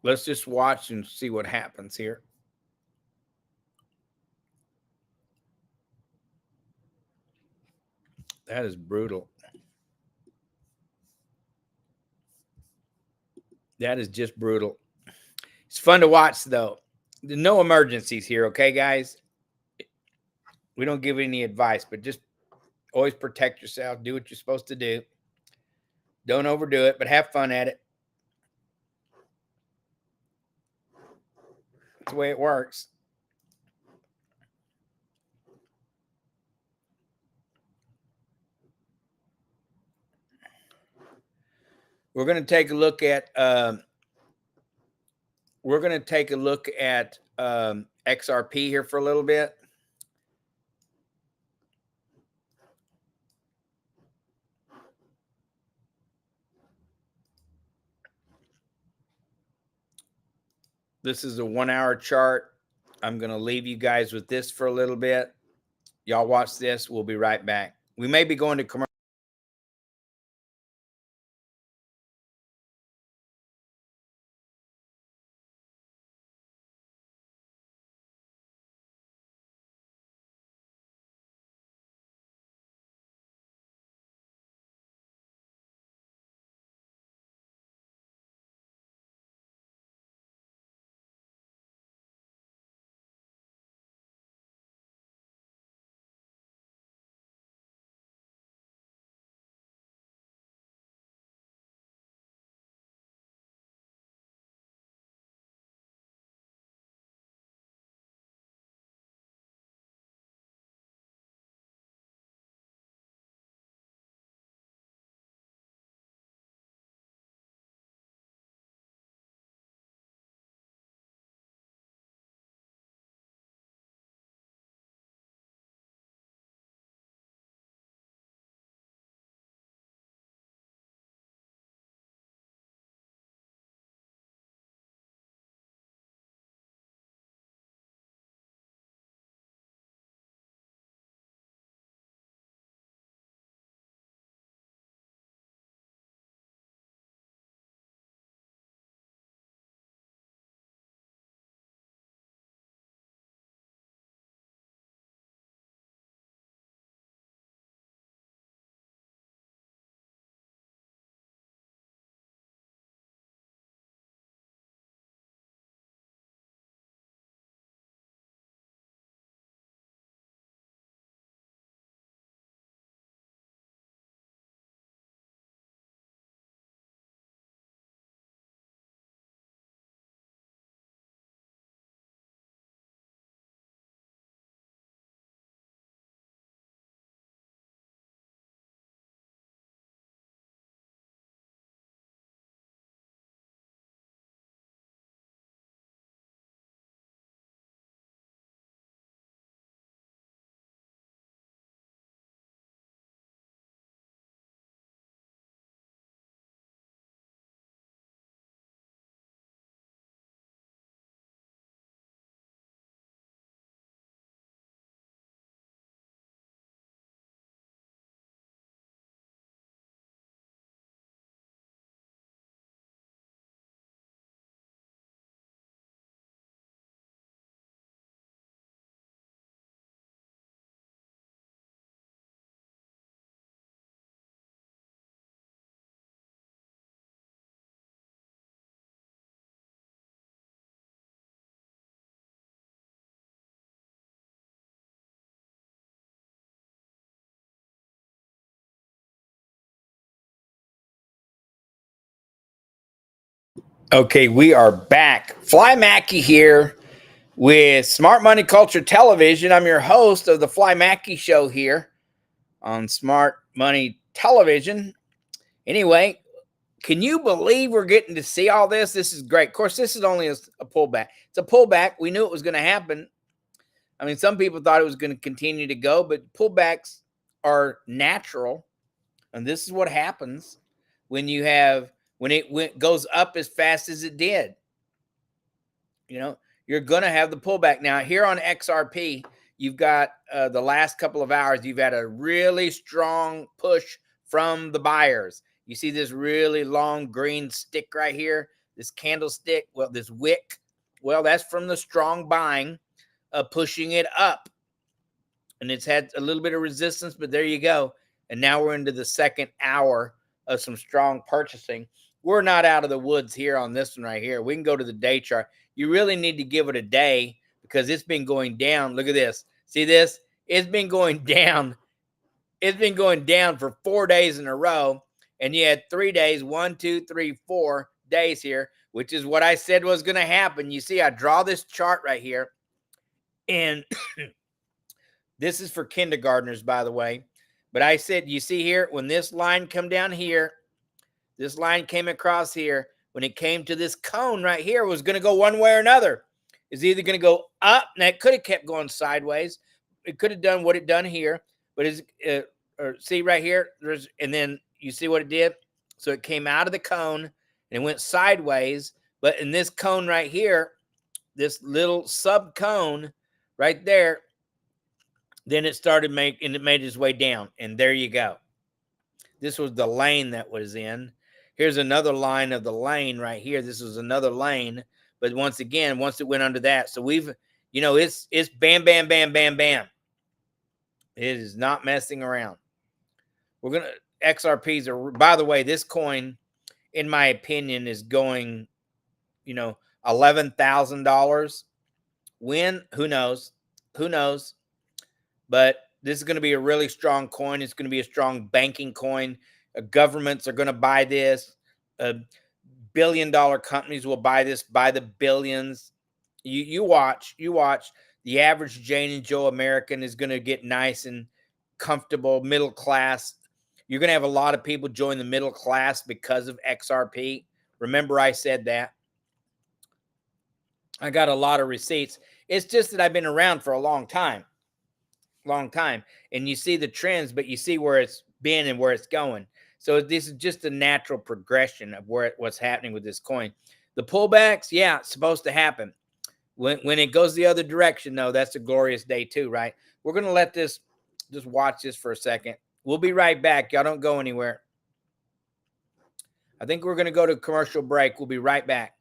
Let's just watch and see what happens here. That is brutal. That is just brutal. It's fun to watch, though. No emergencies here, okay, guys? We don't give any advice, but just always protect yourself. Do what you're supposed to do. Don't overdo it, but have fun at it. That's the way it works. We're going to take a look at XRP here for a little bit. This is a 1-hour chart. I'm going to leave you guys with this for a little bit. Y'all watch this. We'll be right back. We may be going to commercial. Okay, we are back. Fly Mackey here with Smart Money Culture Television. I'm your host of the Fly Mackey Show here on Smart Money Television. Anyway, can you believe we're getting to see all this? This is great. Of course, this is only a pullback. It's a pullback. We knew it was going to happen. I mean, some people thought it was going to continue to go, but pullbacks are natural. And this is what happens when it goes up as fast as it did. You know, you're going to have the pullback. Now, here on XRP, you've got the last couple of hours, you've had a really strong push from the buyers. You see this really long green stick right here, this candlestick, well, this wick. Well, that's from the strong buying, pushing it up. And it's had a little bit of resistance, but there you go. And now we're into the second hour of some strong purchasing. We're not out of the woods here on this one right here. We can go to the day chart. You really need to give it a day because it's been going down. Look at this. See this? It's been going down. It's been going down for 4 days in a row. And you had 3 days, 1, 2, 3, 4 days here, which is what I said was going to happen. You see, I draw this chart right here. And this is for kindergartners, by the way. But I said, you see here, when this line come down here, this line came across here. When it came to this cone right here, it was going to go one way or another. It's either going to go up, and it could have kept going sideways. It could have done what it done here, but it's see right here, and then you see what it did. So it came out of the cone and it went sideways. But in this cone right here, this little sub cone right there, then it started made its way down, and there you go. This was the lane that was in. Here's another line of the lane right here. This was another lane, but once again, once it went under that, so we've, it's bam, bam, bam, bam, bam. It is not messing around. We're gonna XRPs are. By the way, this coin, in my opinion, is going, $11,000. When? Who knows? Who knows? But this is going to be a really strong coin. It's going to be a strong banking coin. Governments are going to buy this. Billion-dollar companies will buy this by the billions. You watch. The average Jane and Joe American is going to get nice and comfortable, middle class. You're going to have a lot of people join the middle class because of XRP. Remember, I said that. I got a lot of receipts. It's just that I've been around for a long time, and you see the trends, but you see where it's been and where it's going. So this is just a natural progression of what's happening with this coin. The pullbacks, yeah, it's supposed to happen. When it goes the other direction, though, that's a glorious day too, right? We're going to let this, just watch this for a second. We'll be right back. Y'all don't go anywhere. I think we're going to go to commercial break. We'll be right back.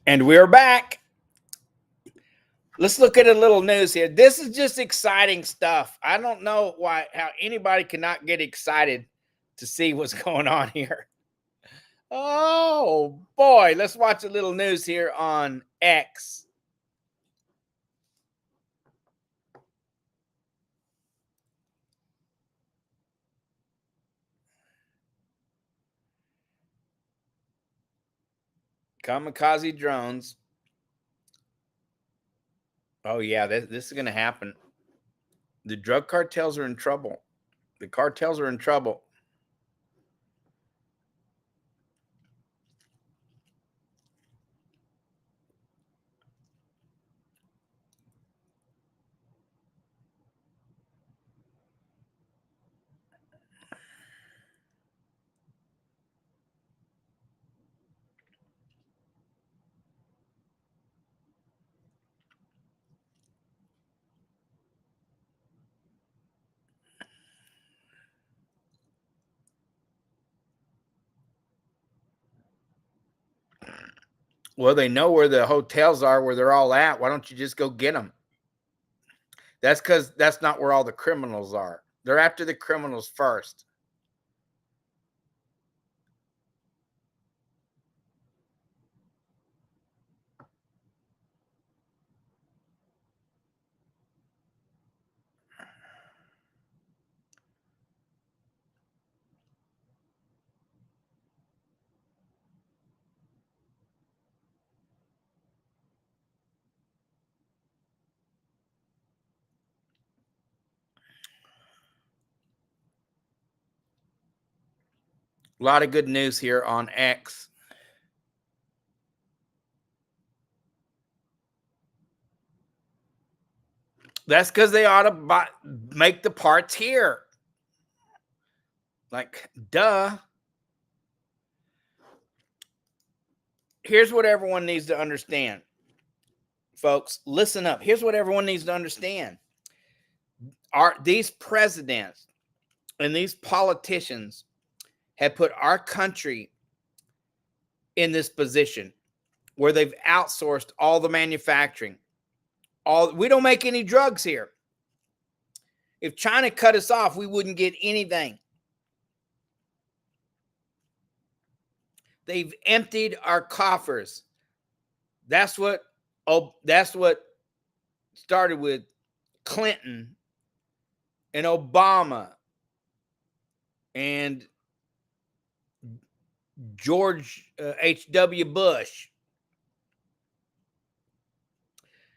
And we're back. Let's look at a little news here. This is just exciting stuff. I don't know how anybody cannot get excited to see what's going on here. Oh boy, let's watch a little news here on X. Kamikaze drones. Oh yeah, this is going to happen. The drug cartels are in trouble. The cartels are in trouble. Well, they know where the hotels are, where they're all at. Why don't you just go get them? That's because that's not where all the criminals are. They're after the criminals first. A lot of good news here on X. That's because they ought to make the parts here. Like, duh. Here's what everyone needs to understand. Folks, listen up. Here's what everyone needs to understand. These presidents and these politicians have put our country in this position where they've outsourced all the manufacturing. We don't make any drugs here. If China cut us off, we wouldn't get anything. They've emptied our coffers. That's what started with Clinton and Obama and George H.W. Bush.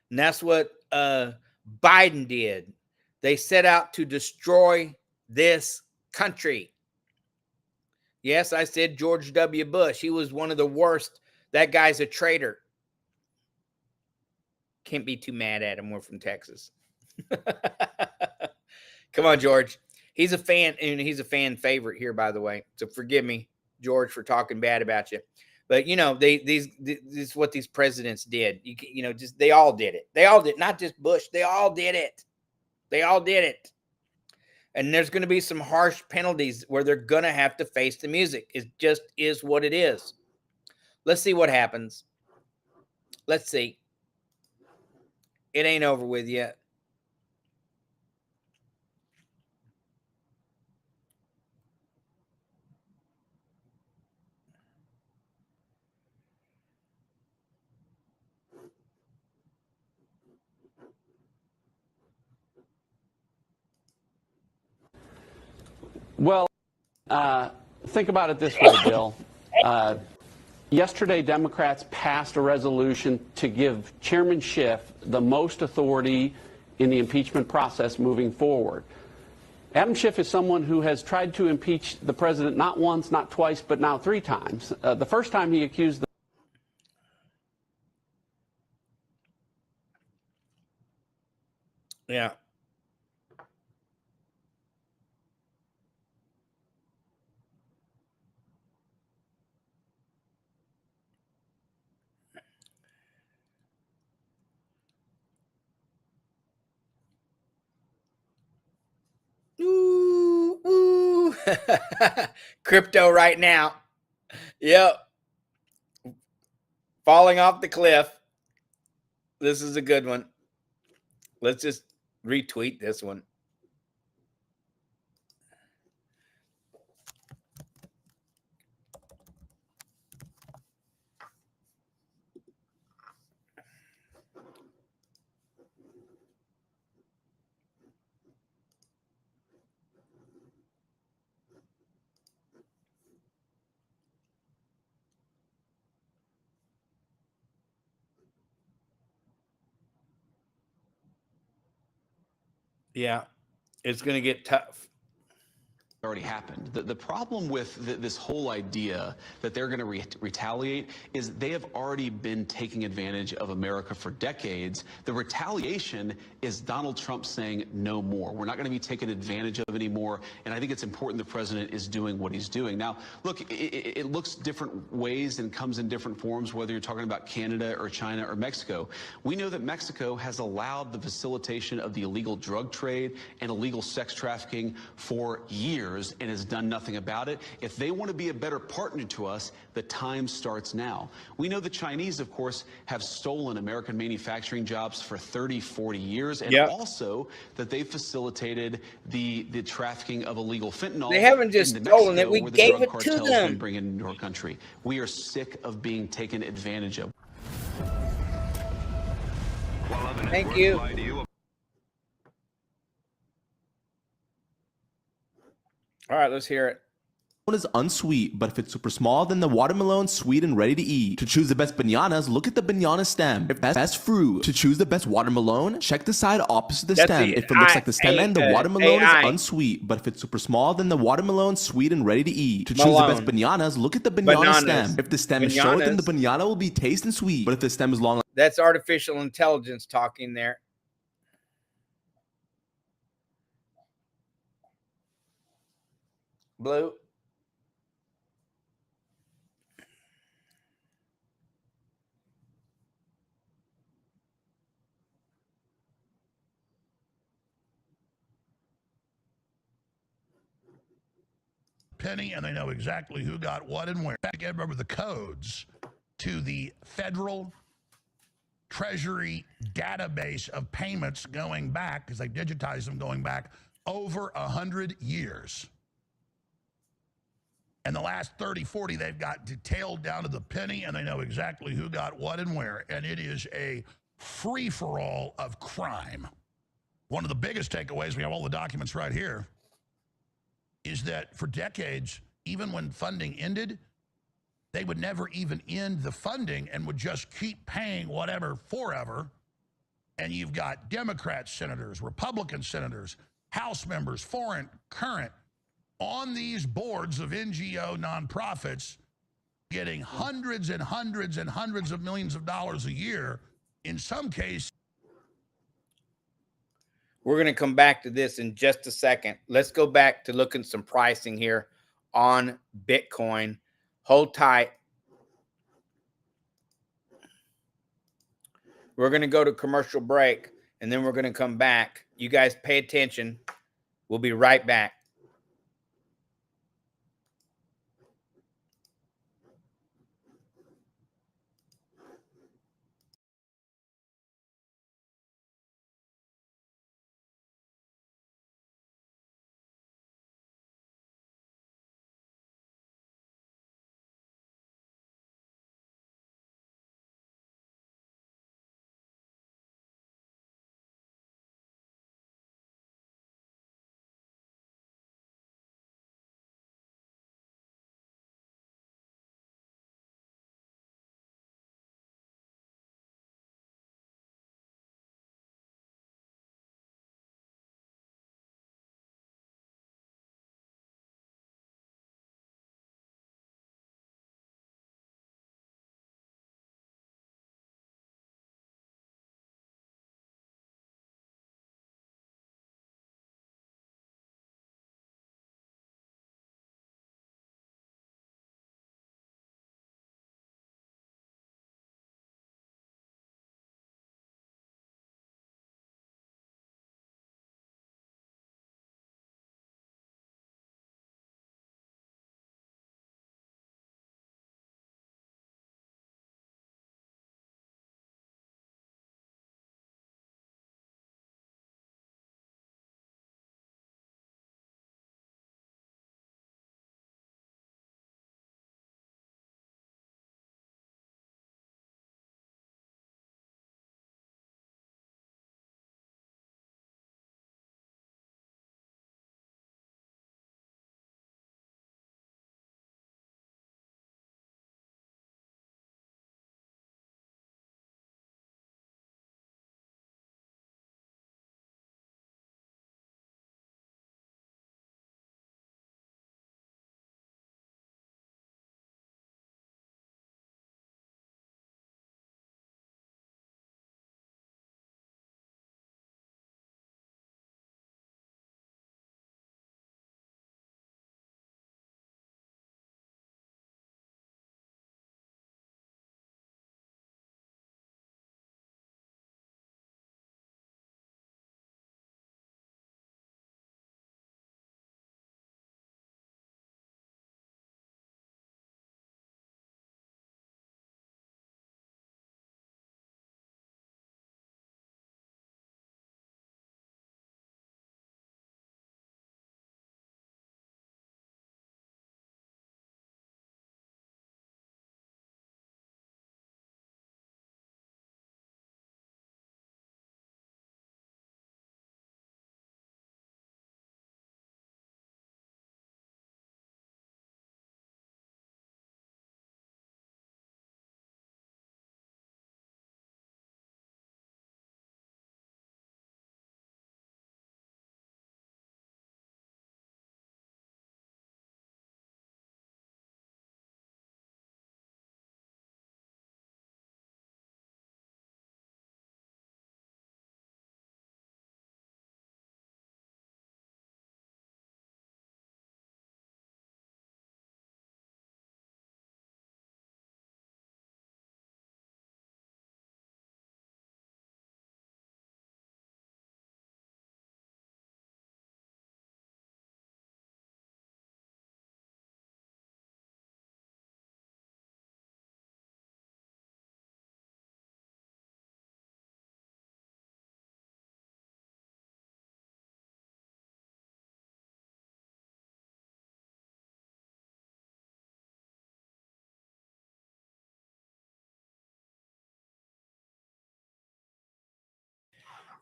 And that's what Biden did. They set out to destroy this country. Yes, I said George W. Bush. He was one of the worst. That guy's a traitor. Can't be too mad at him. We're from Texas. Come on, George. He's a fan, and he's a fan favorite here, by the way. So forgive me, George, for talking bad about you. But you know, this is what these presidents did. They all did it. They all did, not just Bush. They all did it. They all did it. And there's going to be some harsh penalties where they're going to have to face the music. It just is what it is. Let's see what happens. Let's see. It ain't over with yet. Well, think about it this way, Bill. Yesterday, Democrats passed a resolution to give Chairman Schiff the most authority in the impeachment process moving forward. Adam Schiff is someone who has tried to impeach the president not once, not twice, but now 3 times. The first time he accused the Yeah. Ooh. Crypto right now. Yep. falling off the cliff. This is a good one. Let's just retweet this one. Yeah, it's going to get tough. Already happened. The problem with this whole idea that they're going to retaliate is they have already been taking advantage of America for decades. The retaliation is Donald Trump saying no more. We're not going to be taken advantage of anymore. And I think it's important the president is doing what he's doing. Now, look, it looks different ways and comes in different forms, whether you're talking about Canada or China or Mexico. We know that Mexico has allowed the facilitation of the illegal drug trade and illegal sex trafficking for years and has done nothing about it. If they want to be a better partner to us, the time starts now. We know the Chinese, of course, have stolen American manufacturing jobs for 30, 40 years, and also that they've facilitated the trafficking of illegal fentanyl. They haven't just stolen it, we gave it to them. Bring it into our country. We are sick of being taken advantage of. Thank you. All right, let's hear it. Is unsweet, but if it's super small, then the watermelon's sweet and ready to eat. To choose the best bananas, look at the banana stem. If best fruit. To choose the best watermelon, check the side opposite the stem. If it looks like the stem end, the watermelon is unsweet, but if it's super small, then the watermelon's sweet and ready to eat. To choose the best bananas, look at the banana stem. If the stem is short, then the banana will be tasty and sweet, but if the stem is long, that's artificial intelligence talking there. Blue. Penny, and they know exactly who got what and where. I can't remember the codes to the federal treasury database of payments going back, because they digitized them going back over 100 years. And the last 30, 40, they've got detailed down to the penny, and they know exactly who got what and where. And it is a free-for-all of crime. One of the biggest takeaways, we have all the documents right here, is that for decades, even when funding ended, they would never even end the funding and would just keep paying whatever forever. And you've got Democrat senators, Republican senators, House members, foreign, current, on these boards of NGO nonprofits getting hundreds and hundreds and hundreds of millions of dollars a year, in some cases. We're going to come back to this in just a second. Let's go back to looking some pricing here on Bitcoin. Hold tight. We're going to go to commercial break, and then we're going to come back. You guys pay attention. We'll be right back.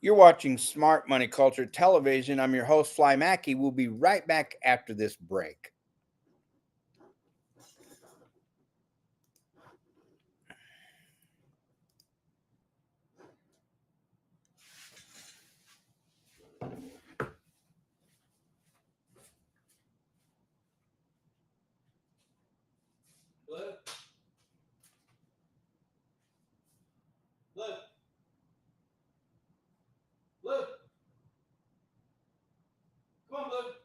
You're watching Smart Money Culture Television. I'm your host, Fly Mackey. We'll be right back after this break. Look. Look. Look. Come on, look.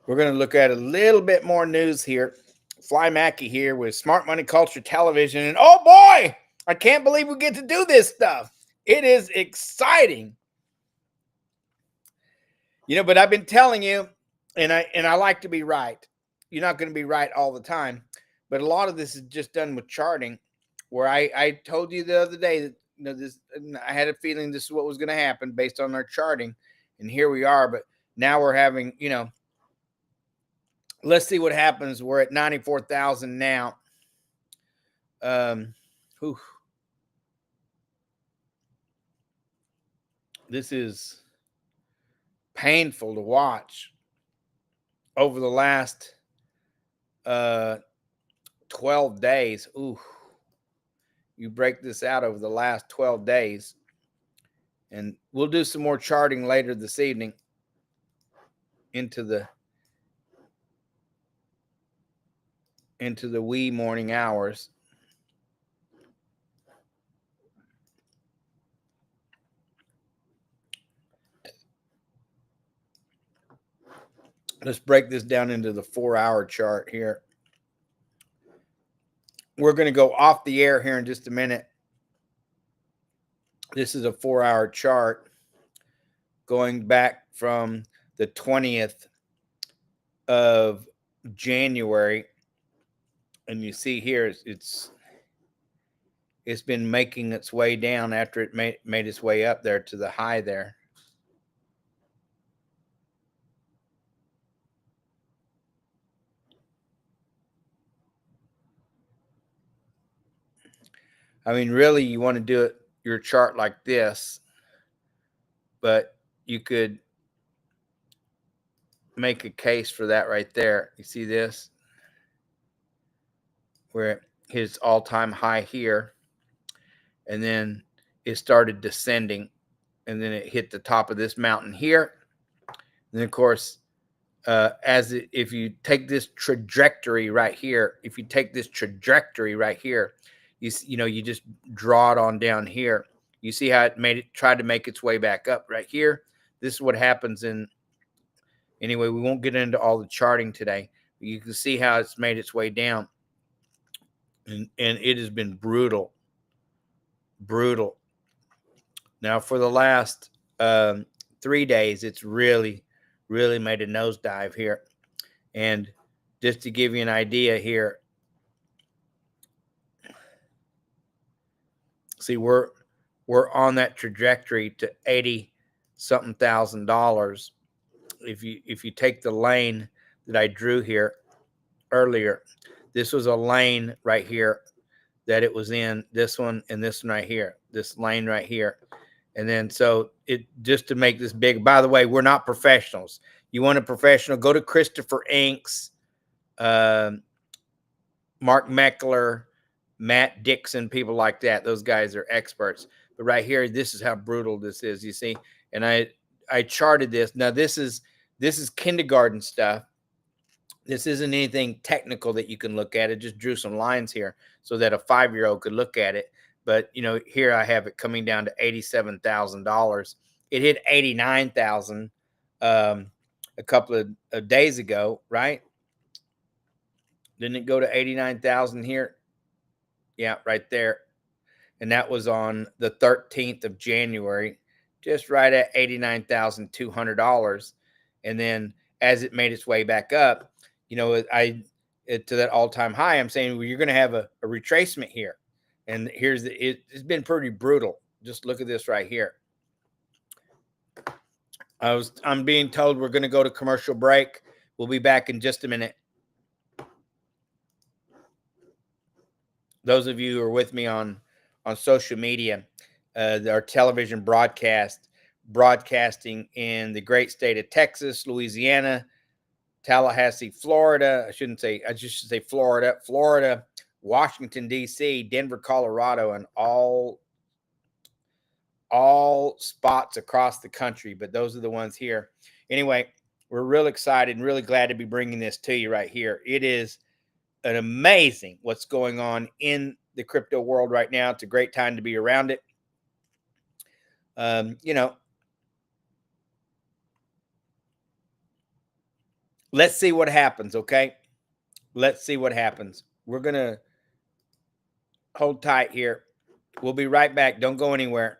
We're going to look at a little bit more news here. Fly Mackey here with Smart Money Culture Television. And oh boy, I can't believe we get to do this stuff. It is exciting. But I've been telling you, and I like to be right. You're not going to be right all the time. But a lot of this is just done with charting, where I told you the other day that this, I had a feeling this is what was going to happen based on our charting. And here we are. But now we're having, let's see what happens. We're at 94,000 now. This is painful to watch over the last 12 days. Ooh, you break this out over the last 12 days. And we'll do some more charting later this evening into the wee morning hours. Let's break this down into the 4-hour chart here. We're going to go off the air here in just a minute. This is a 4-hour chart going back from the 20th of January. And you see here, it's been making its way down after it made its way up there to the high there. I mean, really, you want to do your chart like this, but you could make a case for that right there. You see this? Where his all-time high here, and then it started descending, and then it hit the top of this mountain here. And then, of course, if you take this trajectory right here, you just draw it on down here. You see how it tried to make its way back up right here. This is what happens in Anyway, we won't get into all the charting today. But you can see how it's made its way down. And it has been brutal. Brutal. Now, for the last 3 days, it's really, really made a nosedive here. And just to give you an idea here, see, we're on that trajectory to 80 something $1,000. If you take the lane that I drew here earlier, this was a lane right here that it was in, this one and this one right here, this lane right here. And then so it just to make this big, by the way, we're not professionals. You want a professional, go to Christopher Inks, Mark Meckler, Matt Dixon, people like that. Those guys are experts. But right here, this is how brutal this is, you see. And I charted this. Now this is kindergarten stuff. This isn't anything technical that you can look at. It just drew some lines here so that a 5-year-old could look at it. But you know, here I have it coming down to $87,000. It hit 89,000 a couple of days ago, right? Didn't it go to 89,000 here? Yeah, right there. And that was on the 13th of January, just right at $89,200. And then as it made its way back up, you know, to that all-time high, I'm saying, well, you're going to have a retracement here. And here's it's been pretty brutal. Just look at this right here. I'm being told we're going to go to commercial break. We'll be back in just a minute. Those of you who are with me on social media, our television broadcasting in the great state of Texas, Louisiana, Tallahassee, Florida. I should say Florida, Washington, D.C., Denver, Colorado, and all spots across the country. But those are the ones here. Anyway, we're real excited and really glad to be bringing this to you right here. It is an amazing what's going on in the crypto world right now. It's a great time to be around it. You know, let's see what happens. Okay. Let's see what happens. We're going to hold tight here. We'll be right back. Don't go anywhere.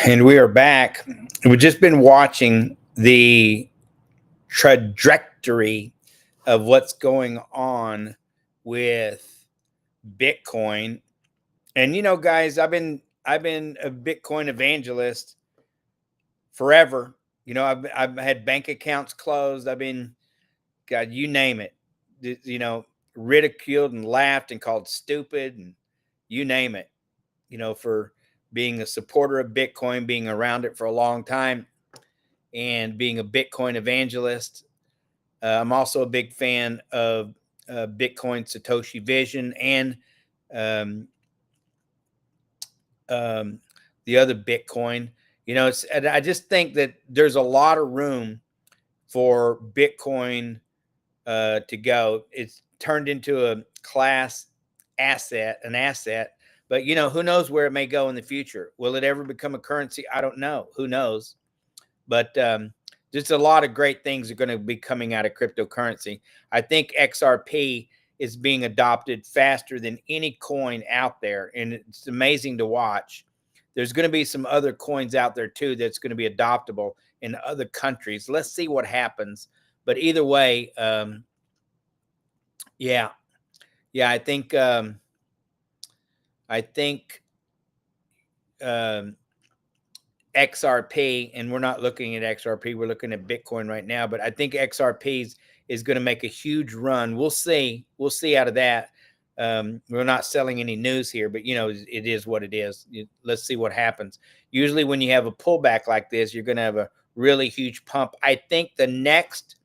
And we are back. We've just been watching the trajectory of what's going on with Bitcoin. And you know, guys, I've been a Bitcoin evangelist forever. You know, I've had bank accounts closed. I've been, God, you name it. You know, ridiculed and laughed and called stupid and you name it. You know, for being a supporter of Bitcoin, being around it for a long time, and being a Bitcoin evangelist. I'm also a big fan of Bitcoin Satoshi Vision and um, the other Bitcoin. You know, I just think that there's a lot of room for Bitcoin to go. It's turned into a class asset, an asset. But, you know, who knows where it may go in the future? Will it ever become a currency? I don't know. Who knows? But just a lot of great things are going to be coming out of cryptocurrency. I think XRP is being adopted faster than any coin out there. And it's amazing to watch. There's going to be some other coins out there, too, that's going to be adoptable in other countries. Let's see what happens. But either way, yeah, I think XRP, and we're not looking at XRP, we're looking at Bitcoin right now, but I think XRP is going to make a huge run. We'll see out of that. We're not selling any news here, but you know, it is what it is. Let's see what happens. Usually when you have a pullback like this, you're going to have a really huge pump. I think the next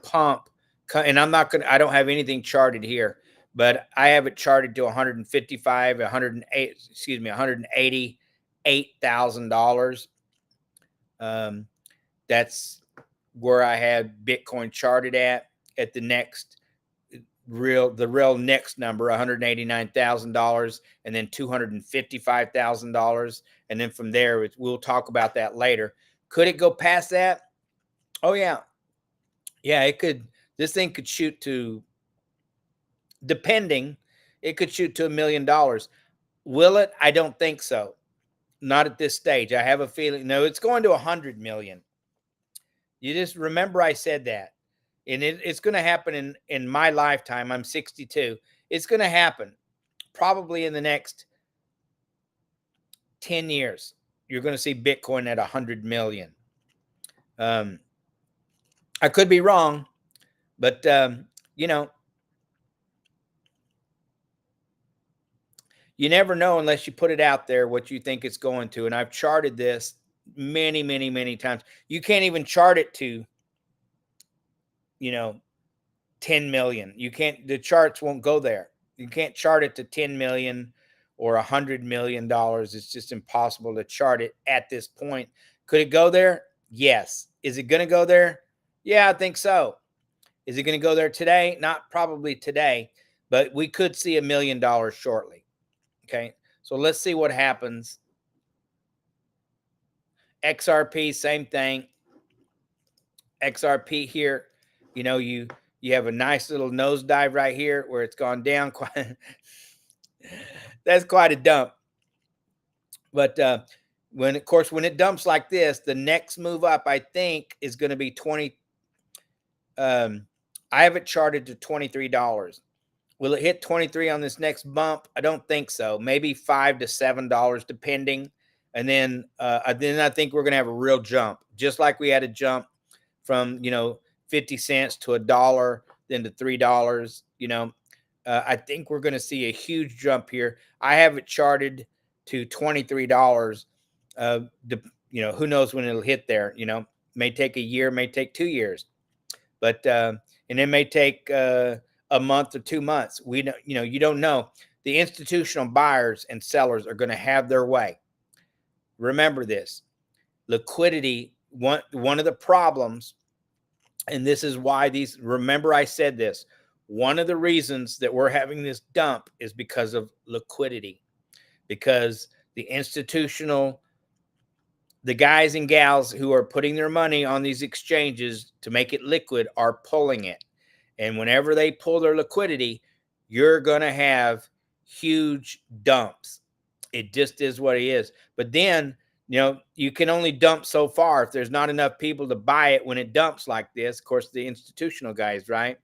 pump, and I don't have anything charted here, but I have it charted to 155, 108, $188,000. That's where I have Bitcoin charted at the next real next number, $189,000, and then $255,000. And then from there, we'll talk about that later. Could it go past that? Oh yeah. Yeah, it could. This thing could shoot to, depending, it could shoot to $1 million. Will it? I don't think so. Not at this stage. I have a feeling. No, it's going to 100 million. You just remember I said that. And it's going to happen in my lifetime. I'm 62. It's going to happen probably in the next 10 years. You're going to see Bitcoin at 100 million. I could be wrong, but, you know, you never know unless you put it out there what you think it's going to. And I've charted this many, many, many times. You can't even chart it to, you know, 10 million. You can't, the charts won't go there. You can't chart it to 10 million or $100 million. It's just impossible to chart it at this point. Could it go there? Yes. Is it going to go there? Yeah, I think so. Is it going to go there today? Not probably today, but we could see $1 million shortly. Okay. So let's see what happens. XRP, same thing. XRP here, you know, you have a nice little nosedive right here where it's gone down quite. That's quite a dump. But when it dumps like this, the next move up, I think, is going to be 20. I have it charted to $23. Will it hit 23 on this next bump? I don't think so. Maybe $5 to $7, depending. And then I think we're going to have a real jump, just like we had a jump from, you know, 50 cents to $1, then to $3. You know, I think we're going to see a huge jump here. I have it charted to $23. You know, who knows when it'll hit there? You know, may take a year, may take 2 years, but and it may take a month or 2 months. You know, you don't know. The institutional buyers and sellers are going to have their way. Remember this: liquidity. One of the problems, and this is why these. Remember, I said this. One of the reasons that we're having this dump is because of liquidity, because the guys and gals who are putting their money on these exchanges to make it liquid are pulling it. And whenever they pull their liquidity, you're going to have huge dumps. It just is what it is. But then, you can only dump so far. If there's not enough people to buy it when it dumps like this, of course, the institutional guys, right?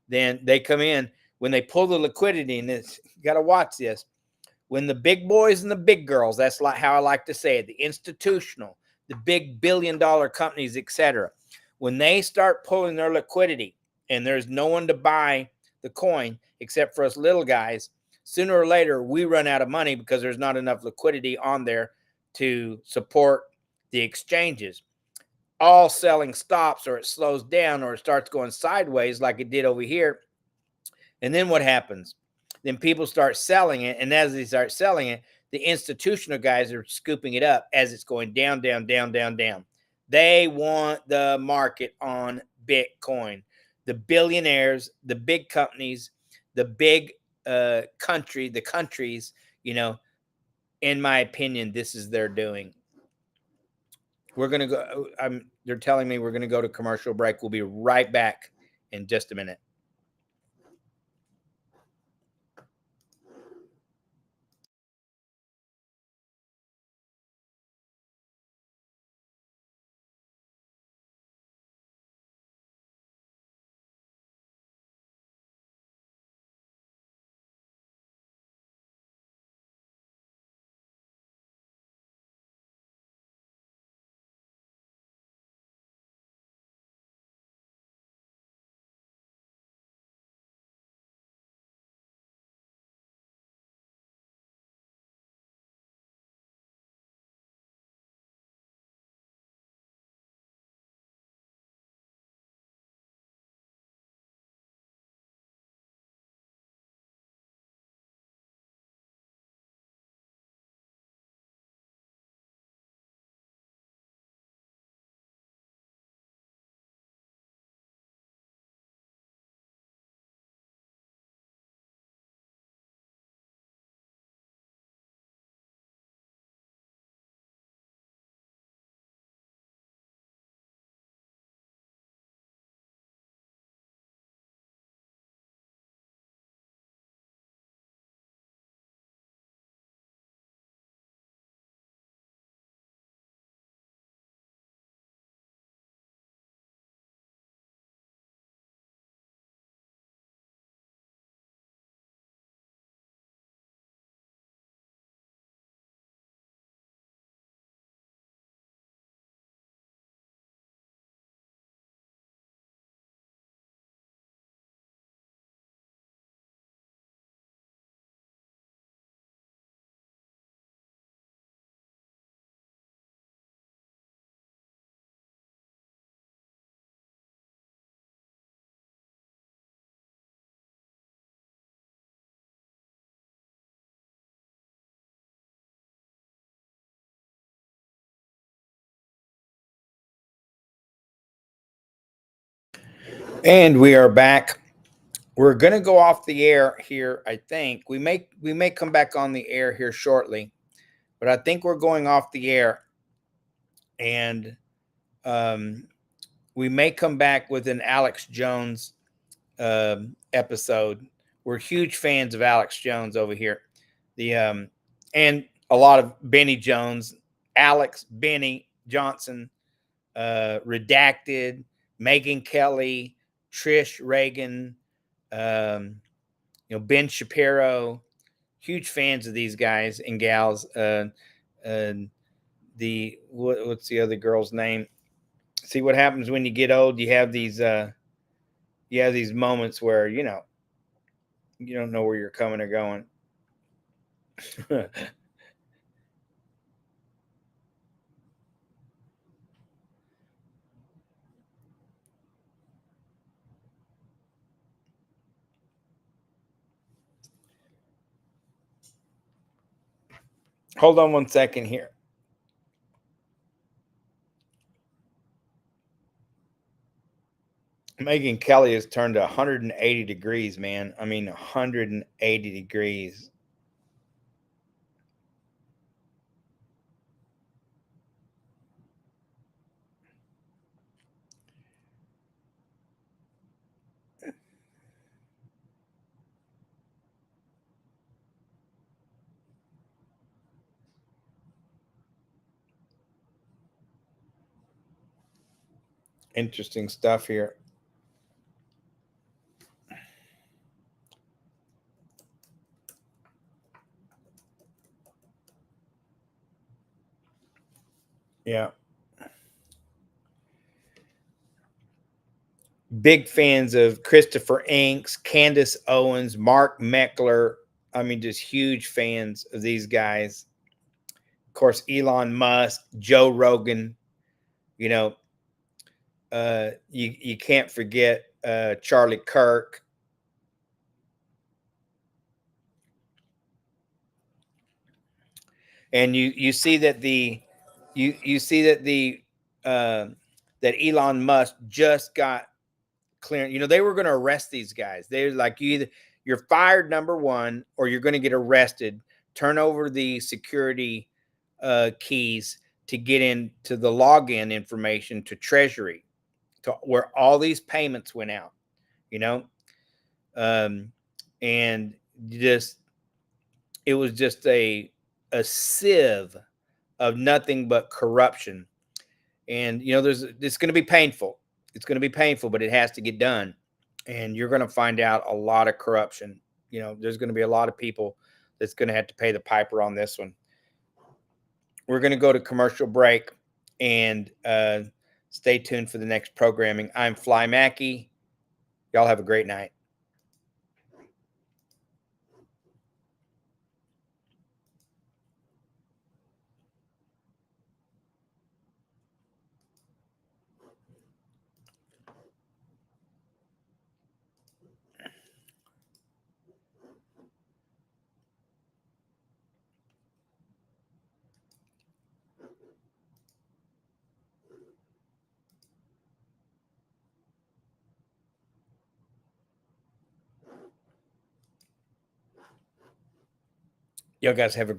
Then they come in when they pull the liquidity, and you got to watch this. When the big boys and the big girls, that's like how I like to say it, the institutional, the big billion-dollar companies, etc., when they start pulling their liquidity and there's no one to buy the coin except for us little guys, sooner or later we run out of money because there's not enough liquidity on there to support the exchanges. All selling stops, or it slows down, or it starts going sideways like it did over here. And then what happens? Then people start selling it, and as they start selling it, the institutional guys are scooping it up as it's going down, down, down, down, down. They want the market on Bitcoin. The billionaires, the big companies, the big the countries, in my opinion, this is their doing. We're going to go. They're telling me we're going to go to commercial break. We'll be right back in just a minute. And we are back. We're going to go off the air here. I think we may come back on the air here shortly, but I think we're going off the air, and we may come back with an Alex Jones episode. We're huge fans of Alex Jones over here. And a lot of Benny Jones, Alex, Benny Johnson, Redacted, Megan Kelly, Trish Reagan, Ben Shapiro. Huge fans of these guys and gals. What's the other girl's name? See what happens when you get old. You have these moments where you don't know where you're coming or going. Hold on one second here. Megan Kelly has turned 180 degrees, man. I mean, 180 degrees. Interesting stuff here. Yeah. Big fans of Christopher Inks, Candace Owens, Mark Meckler. I mean, just huge fans of these guys. Of course, Elon Musk, Joe Rogan. You know, you can't forget Charlie Kirk. And you see that you see that that Elon Musk just got clear. You know, they were going to arrest these guys. They're like, you're fired, number one, or you're going to get arrested. Turn over the security keys to get into the login information to Treasury, to where all these payments went out. You know, and just it was just a sieve of nothing but corruption. And you know, it's going to be painful. It's going to be painful, but it has to get done. And you're going to find out a lot of corruption. You know, there's going to be a lot of people that's going to have to pay the piper on this one. We're going to go to commercial break and stay tuned for the next programming. I'm Fly Mackey. Y'all have a great night. Y'all guys have a